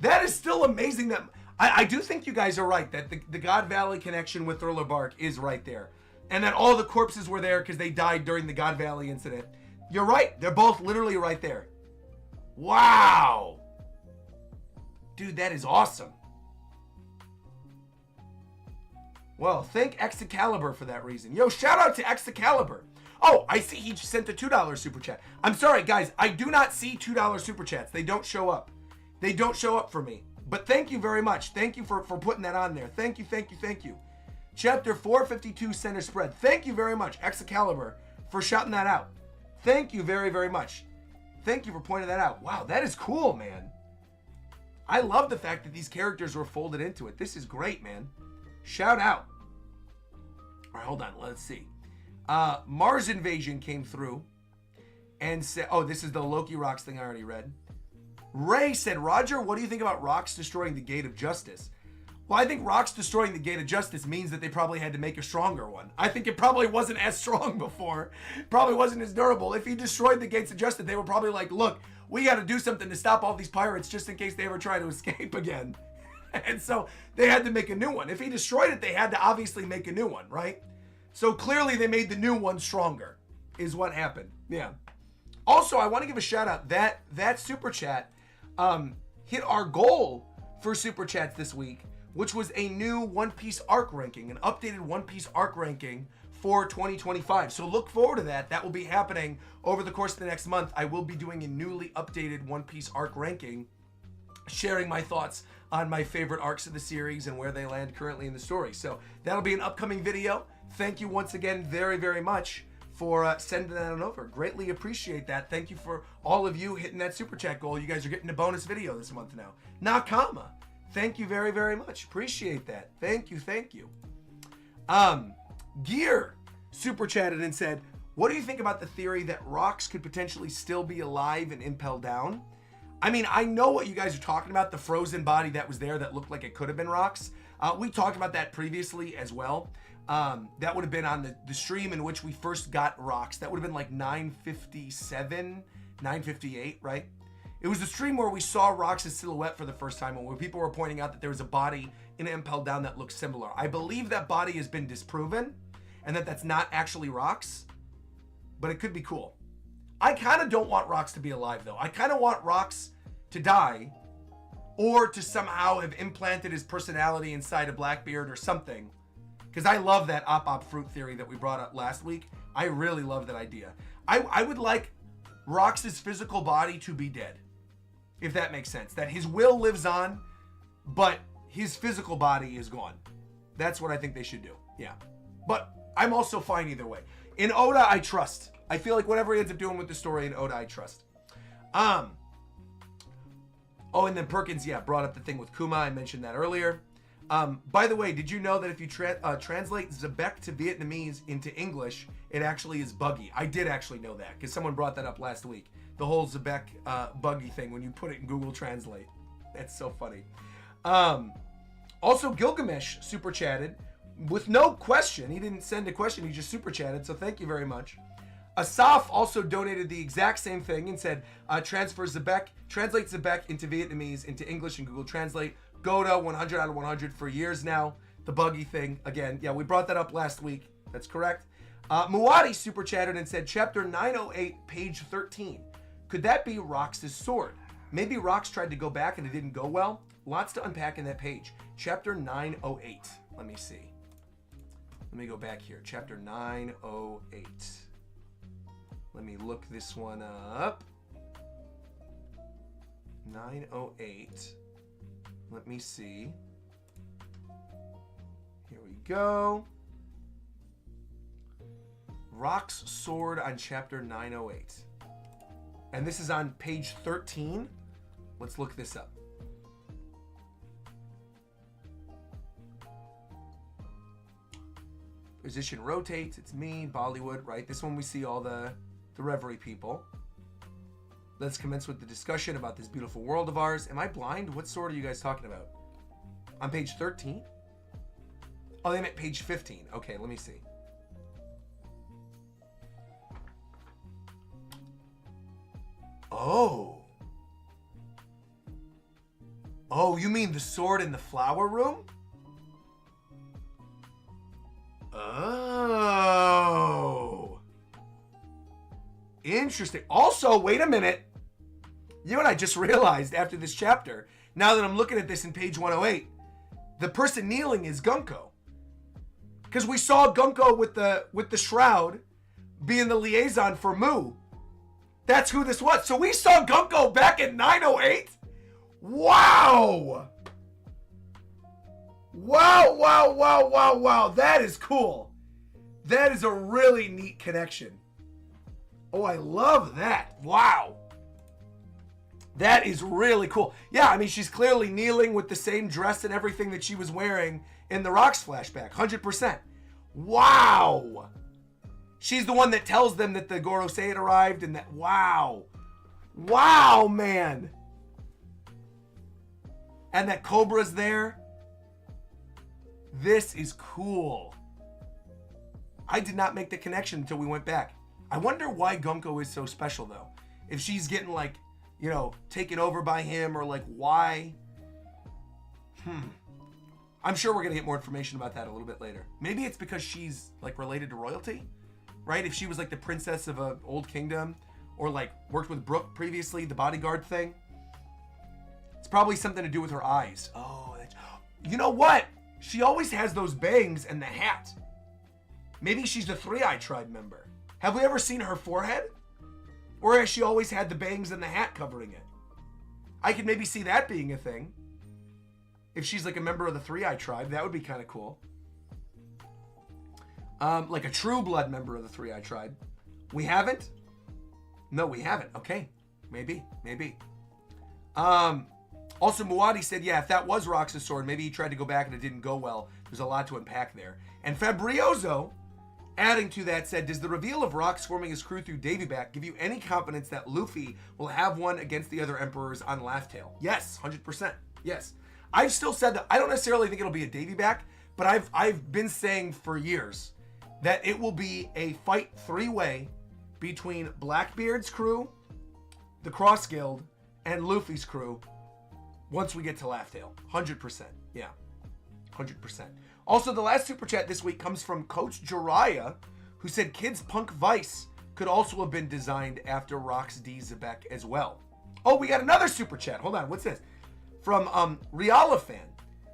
That is still amazing that... I do think you guys are right, that the God Valley connection with Thriller Bark is right there. And that all the corpses were there because they died during the God Valley incident. You're right. They're both literally right there. Wow. Dude, that is awesome. Well, thank Excalibur for that reason. Yo, shout out to Excalibur. Oh, I see he just sent a $2 super chat. I'm sorry, guys. I do not see $2 super chats. They don't show up. They don't show up for me. But thank you very much. Thank you for putting that on there. Thank you, thank you, thank you. Chapter 452, Center Spread. Thank you very much, Excalibur, for shouting that out. Thank you very, very much. Thank you for pointing that out. Wow, that is cool, man. I love the fact that these characters were folded into it. This is great, man. Shout out. All right, hold on. Let's see. Mars Invasion came through and said, oh, this is the Loki Roxs thing I already read. Ray said, Roger, what do you think about Roxs destroying the Gate of Justice? Well, I think Roxs destroying the Gate of Justice means that they probably had to make a stronger one. I think it probably wasn't as strong before. Probably wasn't as durable. If he destroyed the Gates of Justice, they were probably like, look, we got to do something to stop all these pirates just in case they ever try to escape again. And so they had to make a new one. If he destroyed it, they had to obviously make a new one, right? So clearly they made the new one stronger is what happened. Yeah. Also, I want to give a shout out. That super chat hit our goal for super chats this week, which was a new One Piece arc ranking, an updated One Piece arc ranking for 2025. So look forward to that. That will be happening over the course of the next month. I will be doing a newly updated One Piece arc ranking, sharing my thoughts on my favorite arcs of the series and where they land currently in the story. So that'll be an upcoming video. Thank you once again very, very much for sending that on over. Greatly appreciate that. Thank you for all of you hitting that super chat goal. You guys are getting a bonus video this month now. Nakama. Thank you very, very much. Appreciate that. Thank you, thank you. Gear super chatted and said, what do you think about the theory that Roxs could potentially still be alive and Impel Down? I mean, I know what you guys are talking about, the frozen body that was there that looked like it could have been Roxs. We talked about that previously as well. That would have been on the stream in which we first got Roxs. That would have been like 957, 958, right? It was the stream where we saw Roxs' silhouette for the first time, and where people were pointing out that there was a body in Impel Down that looks similar. I believe that body has been disproven and that that's not actually Roxs, but it could be cool. I kind of don't want Roxs to be alive, though. I kind of want Roxs to die or to somehow have implanted his personality inside of Blackbeard or something, because I love that op fruit theory that we brought up last week. I really love that idea. I would like Rox's physical body to be dead, if that makes sense. That his will lives on, but his physical body is gone. That's what I think they should do. Yeah. But I'm also fine either way. In Oda, I trust. I feel like whatever he ends up doing with the story in Oda, I trust. Oh, and then Perkins, yeah, brought up the thing with Kuma. I mentioned that earlier. By the way, did you know that if you translate Zabek to Vietnamese into English, it actually is Buggy? I did actually know that because someone brought that up last week. The whole Zabek Buggy thing when you put it in Google Translate. That's so funny. Also, Gilgamesh super chatted with no question. He didn't send a question. He just super chatted. So thank you very much. Asaf also donated the exact same thing and said, translate Zabek into Vietnamese into English in Google Translate. Goda 100 out of 100 for years now. The Buggy thing again. Yeah, we brought that up last week. That's correct. Muadi super chatted and said, chapter 908, page 13. Could that be Rox's sword? Maybe Roxs tried to go back and it didn't go well. Lots to unpack in that page. Chapter 908. Let me see. Let me go back here. Chapter 908. Let me look this one up. 908. Let me see. Here we go. Rox's sword on chapter 908. And this is on page 13. Let's look this up. Position rotates. It's me, Bollywood, right? This one we see all the Reverie people. Let's commence with the discussion about this beautiful world of ours. Am I blind? What sword are you guys talking about? On page 13? Oh, they meant page 15. Okay, let me see. Oh. Oh, you mean the sword in the flower room? Oh. Interesting. Also, wait a minute. You know what I just realized after this chapter? Now that I'm looking at this in page 108, the person kneeling is Gunko. Because we saw Gunko with the shroud being the liaison for Mu. That's who this was. So we saw Gunko back in 908? Wow! Wow. That is cool. That is a really neat connection. Oh, I love that. Wow. That is really cool. Yeah, I mean, she's clearly kneeling with the same dress and everything that she was wearing in the Roxs flashback. 100%. Wow. She's the one that tells them that the Gorosei had arrived and that, wow. Wow, man. And that Cobra's there. This is cool. I did not make the connection until we went back. I wonder why Gunko is so special, though. If she's getting, like, you know, taken over by him, or, like, why? I'm sure we're going to get more information about that a little bit later. Maybe it's because she's, like, related to royalty, right? If she was, like, the princess of an old kingdom, or, like, worked with Brooke previously, the bodyguard thing. It's probably something to do with her eyes. Oh, that's... You know what? She always has those bangs and the hat. Maybe she's the Three-Eye Tribe member. Have we ever seen her forehead? Or has she always had the bangs and the hat covering it? I could maybe see that being a thing. If she's like a member of the Three-Eye Tribe, that would be kind of cool. Like a true blood member of the Three-Eye Tribe. We haven't? No, we haven't. Okay. Maybe. Also, Muadi said, yeah, if that was Rox's sword, maybe he tried to go back and it didn't go well. There's a lot to unpack there. And Fabrioso, adding to that, said, does the reveal of Roxs forming his crew through Davyback give you any confidence that Luffy will have one against the other emperors on Laugh Tale? Yes, 100%. Yes. I've still said that. I don't necessarily think it'll be a Davyback, but I've been saying for years that it will be a fight three-way between Blackbeard's crew, the Cross Guild, and Luffy's crew once we get to Laugh Tale. 100%. Yeah. 100%. Also, the last super chat this week comes from Coach Jiraiya, who said Kids Punk Vice could also have been designed after Roxs Davyback as well. Oh, we got another super chat. Hold on, what's this? From Riala fan,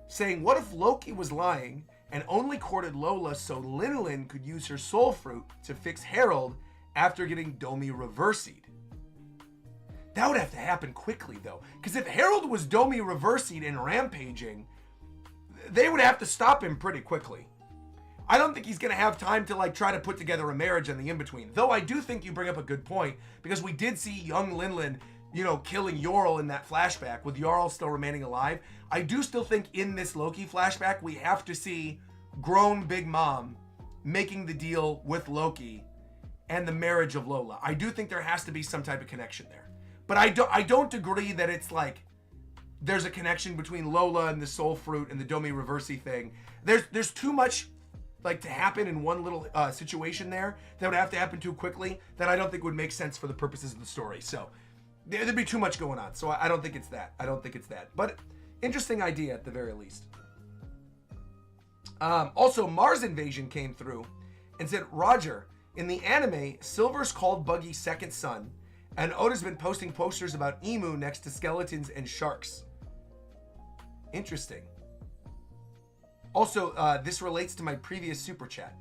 saying, what if Loki was lying and only courted Lola so Lin could use her soul fruit to fix Harold after getting Domi reversied? That would have to happen quickly, though. Because if Harold was Domi reversing and rampaging, they would have to stop him pretty quickly. I don't think he's going to have time to, like, try to put together a marriage in the in-between. Though I do think you bring up a good point, because we did see young Lin, you know, killing Jarl in that flashback, with Jarl still remaining alive. I do still think in this Loki flashback, we have to see grown Big Mom making the deal with Loki and the marriage of Lola. I do think there has to be some type of connection there. But I don't agree that it's like there's a connection between Lola and the soul fruit and the Domi Reversi thing. There's too much like to happen in one little situation there that would have to happen too quickly that I don't think would make sense for the purposes of the story. So there'd be too much going on. So I don't think it's that. I don't think it's that. But interesting idea at the very least. Also, Mars Invasion came through and said, Roger, in the anime, Silver's called Buggy second son, and Oda's been posting posters about Emu next to skeletons and sharks. Interesting. Also, this relates to my previous super chat.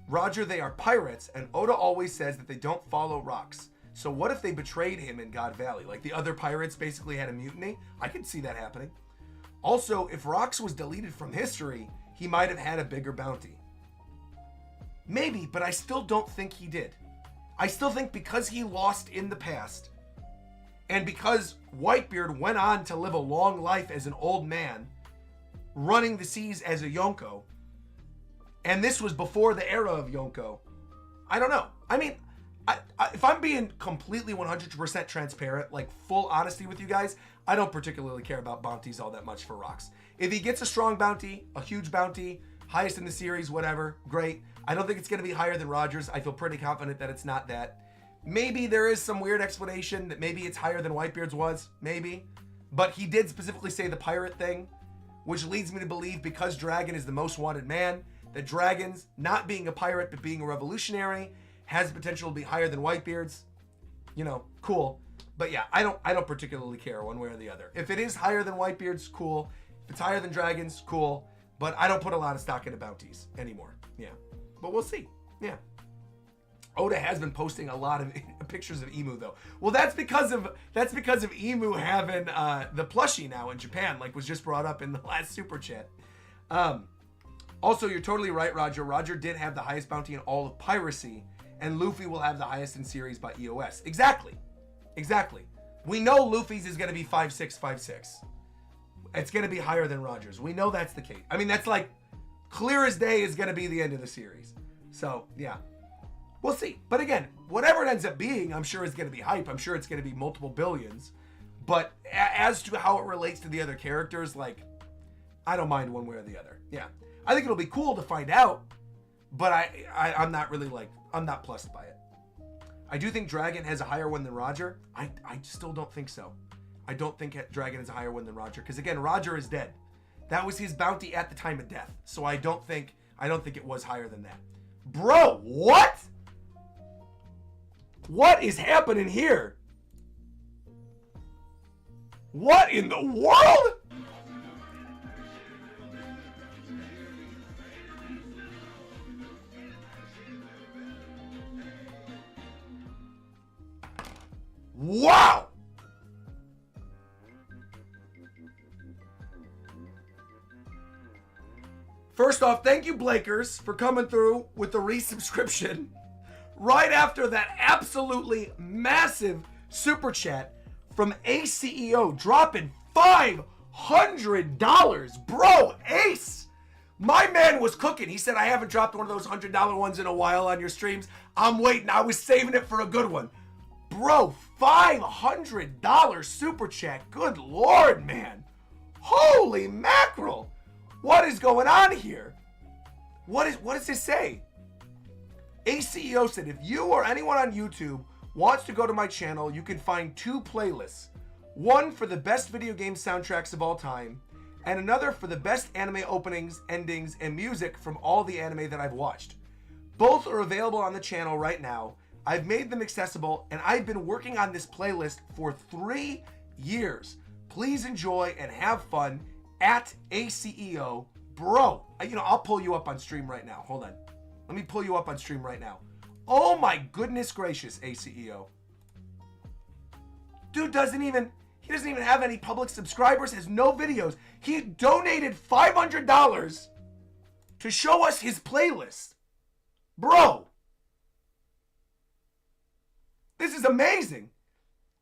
Roger, they are pirates, and Oda always says that they don't follow Roxs. So what if they betrayed him in God Valley? Like the other pirates basically had a mutiny? I could see that happening. Also, if Roxs was deleted from history, he might have had a bigger bounty. Maybe, but I still don't think he did. I still think because he lost in the past, and because Whitebeard went on to live a long life as an old man, running the seas as a Yonko, and this was before the era of Yonko, I don't know. I mean, if I'm being completely 100% transparent, like full honesty with you guys, I don't particularly care about bounties all that much for Roxs. If he gets a strong bounty, a huge bounty, highest in the series, whatever, great. I don't think it's going to be higher than Rogers. I feel pretty confident that it's not that. Maybe there is some weird explanation that maybe it's higher than Whitebeard's was, maybe. But he did specifically say the pirate thing, which leads me to believe because Dragon is the most wanted man, that Dragon's, not being a pirate but being a revolutionary, has potential to be higher than Whitebeard's. You know, cool. But yeah, I don't particularly care one way or the other. If it is higher than Whitebeard's, cool. If it's higher than Dragon's, cool. But I don't put a lot of stock into bounties anymore. Yeah. But we'll see. Yeah. Oda has been posting a lot of pictures of Emu though. Well, that's because of Emu having the plushie now in Japan, like was just brought up in the last super chat. Also, you're totally right, Roger. Roger did have the highest bounty in all of piracy, and Luffy will have the highest in series by EOS. Exactly. We know Luffy's is going to be 5'6", 5'6". It's going to be higher than Roger's. We know that's the case. I mean, that's like clear as day is going to be the end of the series. So, yeah. We'll see. But again, whatever it ends up being, I'm sure it's going to be hype. I'm sure it's going to be multiple billions. But as to how it relates to the other characters, like, I don't mind one way or the other. Yeah. I think it'll be cool to find out, but I'm not really like, I'm not plussed by it. I do think Dragon has a higher one than Roger. I still don't think so. I don't think Dragon has a higher one than Roger. Because again, Roger is dead. That was his bounty at the time of death. So I don't think it was higher than that. Bro, what? What is happening here? What in the world? Wow! First off, thank you, Blakers, for coming through with the resubscription right after that absolutely massive super chat from ACEO dropping $500. Bro, Ace! My man was cooking. He said, I haven't dropped one of those $100 ones in a while on your streams. I'm waiting. I was saving it for a good one. Bro, $500 super chat. Good Lord, man. Holy mackerel. What is going on here? What does this say? ACEO said, if you or anyone on YouTube wants to go to my channel, you can find two playlists. One for the best video game soundtracks of all time, and another for the best anime openings, endings, and music from all the anime that I've watched. Both are available on the channel right now. I've made them accessible, and I've been working on this playlist for 3 years. Please enjoy and have fun at ACEO. Bro, I'll pull you up on stream right now. Hold on. Let me pull you up on stream right now. Oh my goodness gracious, ACEO. Dude doesn't even have any public subscribers, has no videos. He donated $500 to show us his playlist. Bro. This is amazing.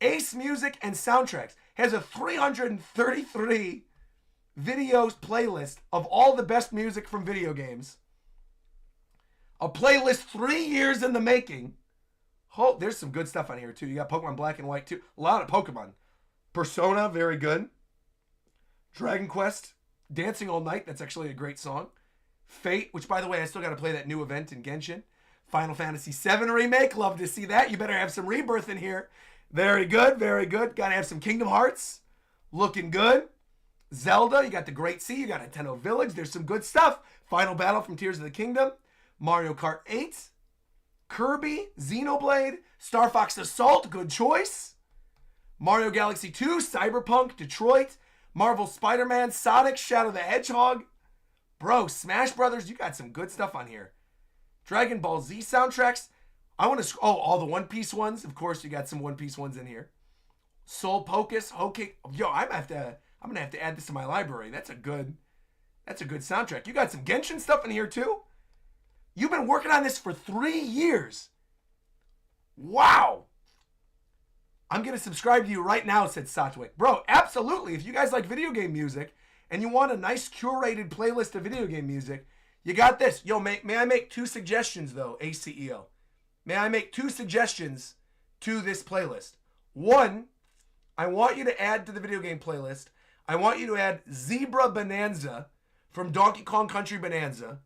Ace Music and Soundtracks has a 333 videos playlist of all the best music from video games. A playlist 3 years in the making. Oh, there's some good stuff on here too. You got Pokemon Black and White too. A lot of Pokemon. Persona, very good. Dragon Quest, Dancing All Night, that's actually a great song. Fate, which by the way, I still got to play that new event in Genshin. Final Fantasy VII Remake, love to see that. You better have some Rebirth in here. Very good, very good. Got to have some Kingdom Hearts. Looking good. Zelda, you got the Great Sea, you got Nintendo Village. There's some good stuff. Final Battle from Tears of the Kingdom. Mario Kart 8. Kirby, Xenoblade, Star Fox Assault, good choice. Mario Galaxy 2, Cyberpunk, Detroit, Marvel Spider-Man, Sonic, Shadow the Hedgehog. Bro, Smash Brothers, you got some good stuff on here. Dragon Ball Z soundtracks. I want to, all the One Piece ones. Of course, you got some One Piece ones in here. Soul Pocus, okay. Yo, I'm gonna have to add this to my library. That's a good soundtrack. You got some Genshin stuff in here too? You've been working on this for 3 years. Wow. I'm going to subscribe to you right now, said Satwick. Bro, absolutely. If you guys like video game music and you want a nice curated playlist of video game music, you got this. Yo, may I make 2 suggestions, though, ACEO? May I make 2 suggestions to this playlist? 1, I want you to add to the video game playlist, I want you to add Zebra Bonanza from Donkey Kong Country Bonanza.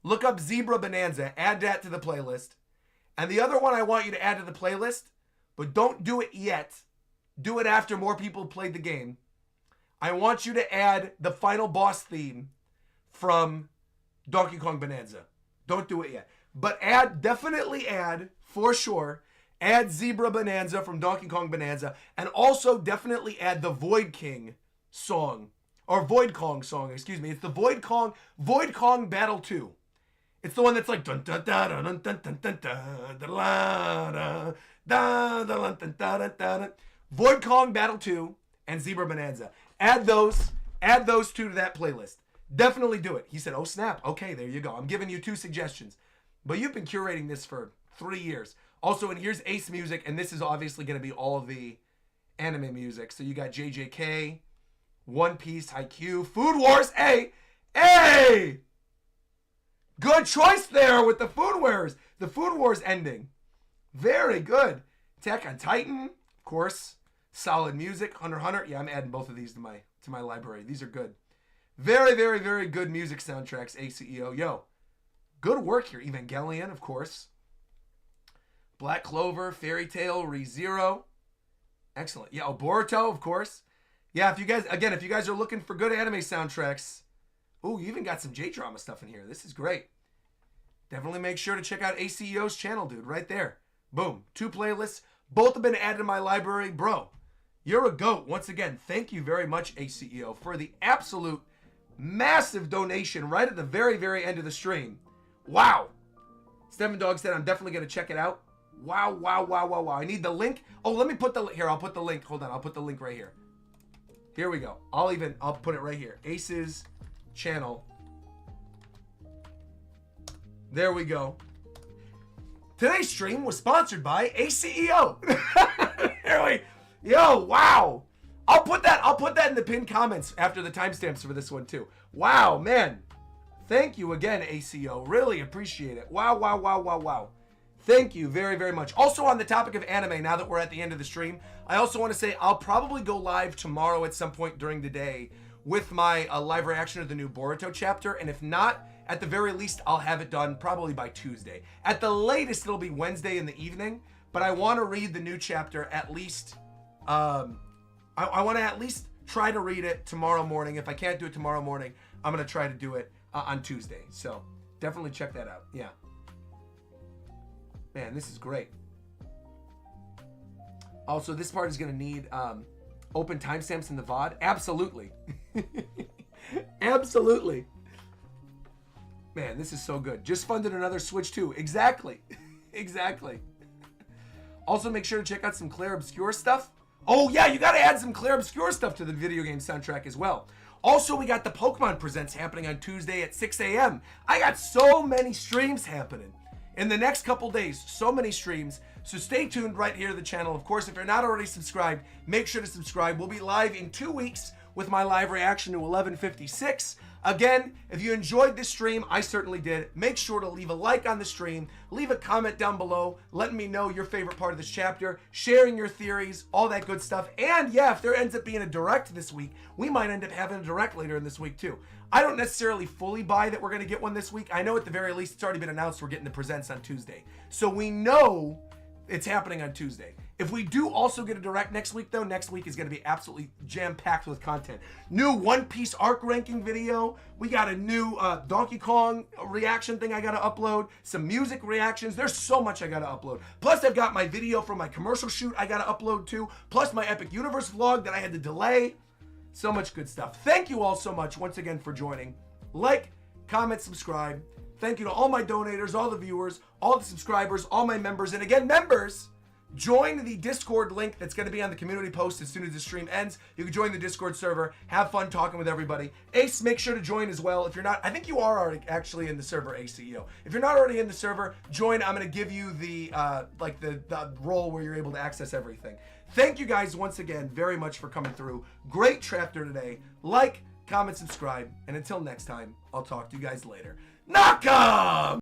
Look up Zebra Bonanza, add that to the playlist. And the other one I want you to add to the playlist, but don't do it yet. Do it after more people played the game. I want you to add the final boss theme from Donkey Kong Bonanza. Don't do it yet. But definitely add, for sure, add Zebra Bonanza from Donkey Kong Bonanza. And also definitely add the Void King song. Or Void Kong song, excuse me. It's the Void Kong Battle 2. It's the one that's like dun dun dun dun dun dun dun dun dun dun dun dun dun. Void Kong Battle 2 and Zebra Bonanza. Add those 2 to that playlist. Definitely do it. He said, "Oh snap." Okay, there you go. I'm giving you 2 suggestions. But you've been curating this for 3 years. Also, and here's Ace Music, and this is obviously going to be all of the anime music. So you got JJK, One Piece, Haikyuu, Food Wars. Hey! Good choice there with the Food Wars ending. Very good. Attack on Titan, of course. Solid music. Hunter x Hunter. Yeah, I'm adding both of these to my library. These are good. Very, very, very good music soundtracks, ACEO. Yo, good work here. Evangelion, of course. Black Clover, Fairy Tail, ReZero. Excellent. Yeah, Boruto, of course. Yeah, if you guys are looking for good anime soundtracks, ooh, you even got some J-drama stuff in here. This is great. Definitely make sure to check out ACEO's channel, dude, right there. Boom. 2 playlists. Both have been added to my library. Bro, you're a GOAT. Once again, thank you very much, ACEO, for the absolute massive donation right at the very, very end of the stream. Wow. Stephen Dog said, I'm definitely going to check it out. Wow, wow, wow, wow, wow. I need the link. Oh, let me put the... Here, I'll put the link. Hold on. I'll put the link right here. Here we go. I'll put it right here. Ace's channel. There we go. Today's stream was sponsored by ACEO. Yo, wow. I'll put that in the pinned comments after the timestamps for this one too. Wow, man. Thank you again, ACEO. Really appreciate it. Wow, wow, wow, wow, wow. Thank you very, very much. Also, on the topic of anime, now that we're at the end of the stream, I also want to say I'll probably go live tomorrow at some point during the day with my live reaction of the new Boruto chapter. And if not, at the very least, I'll have it done probably by Tuesday. At the latest, it'll be Wednesday in the evening. But I want to read the new chapter at least. I want to at least try to read it tomorrow morning. If I can't do it tomorrow morning, I'm going to try to do it on Tuesday. So definitely check that out. Yeah. Man, this is great. Also, this part is going to need open timestamps in the VOD. Absolutely. Absolutely. Man, this is so good. Just funded another Switch 2. Exactly. Exactly. Also, make sure to check out some Claire Obscure stuff. Oh, yeah, you got to add some Claire Obscure stuff to the video game soundtrack as well. Also, we got the Pokemon Presents happening on Tuesday at 6 a.m. I got so many streams happening in the next couple days. So many streams. So stay tuned right here to the channel. Of course, if you're not already subscribed, make sure to subscribe. We'll be live in 2 weeks with my live reaction to 1156. Again, if you enjoyed this stream, I certainly did, make sure to leave a like on the stream, leave a comment down below, letting me know your favorite part of this chapter, sharing your theories, all that good stuff. And yeah, if there ends up being a direct this week, we might end up having a direct later in this week too. I don't necessarily fully buy that we're going to get one this week. I know at the very least it's already been announced we're getting the presents on Tuesday. So we know it's happening on Tuesday. If we do also get a direct next week, though, next week is going to be absolutely jam-packed with content. New One Piece arc ranking video. We got a new Donkey Kong reaction thing I got to upload. Some music reactions. There's so much I got to upload. Plus, I've got my video from my commercial shoot I got to upload too. Plus, my Epic Universe vlog that I had to delay. So much good stuff. Thank you all so much once again for joining. Like, comment, subscribe. Thank you to all my donators, all the viewers, all the subscribers, all my members. And again, members, join the Discord link that's going to be on the community post as soon as the stream ends. You can join the Discord server, have fun talking with everybody. Ace, make sure to join as well. If you're not, I think you are already actually in the server, ACEO. If you're not already in the server, join. I'm going to give you the the role where you're able to access everything. Thank you guys once again very much for coming through. Great chapter today. Like, comment, subscribe, and until next time, I'll talk to you guys later. Knock 'em!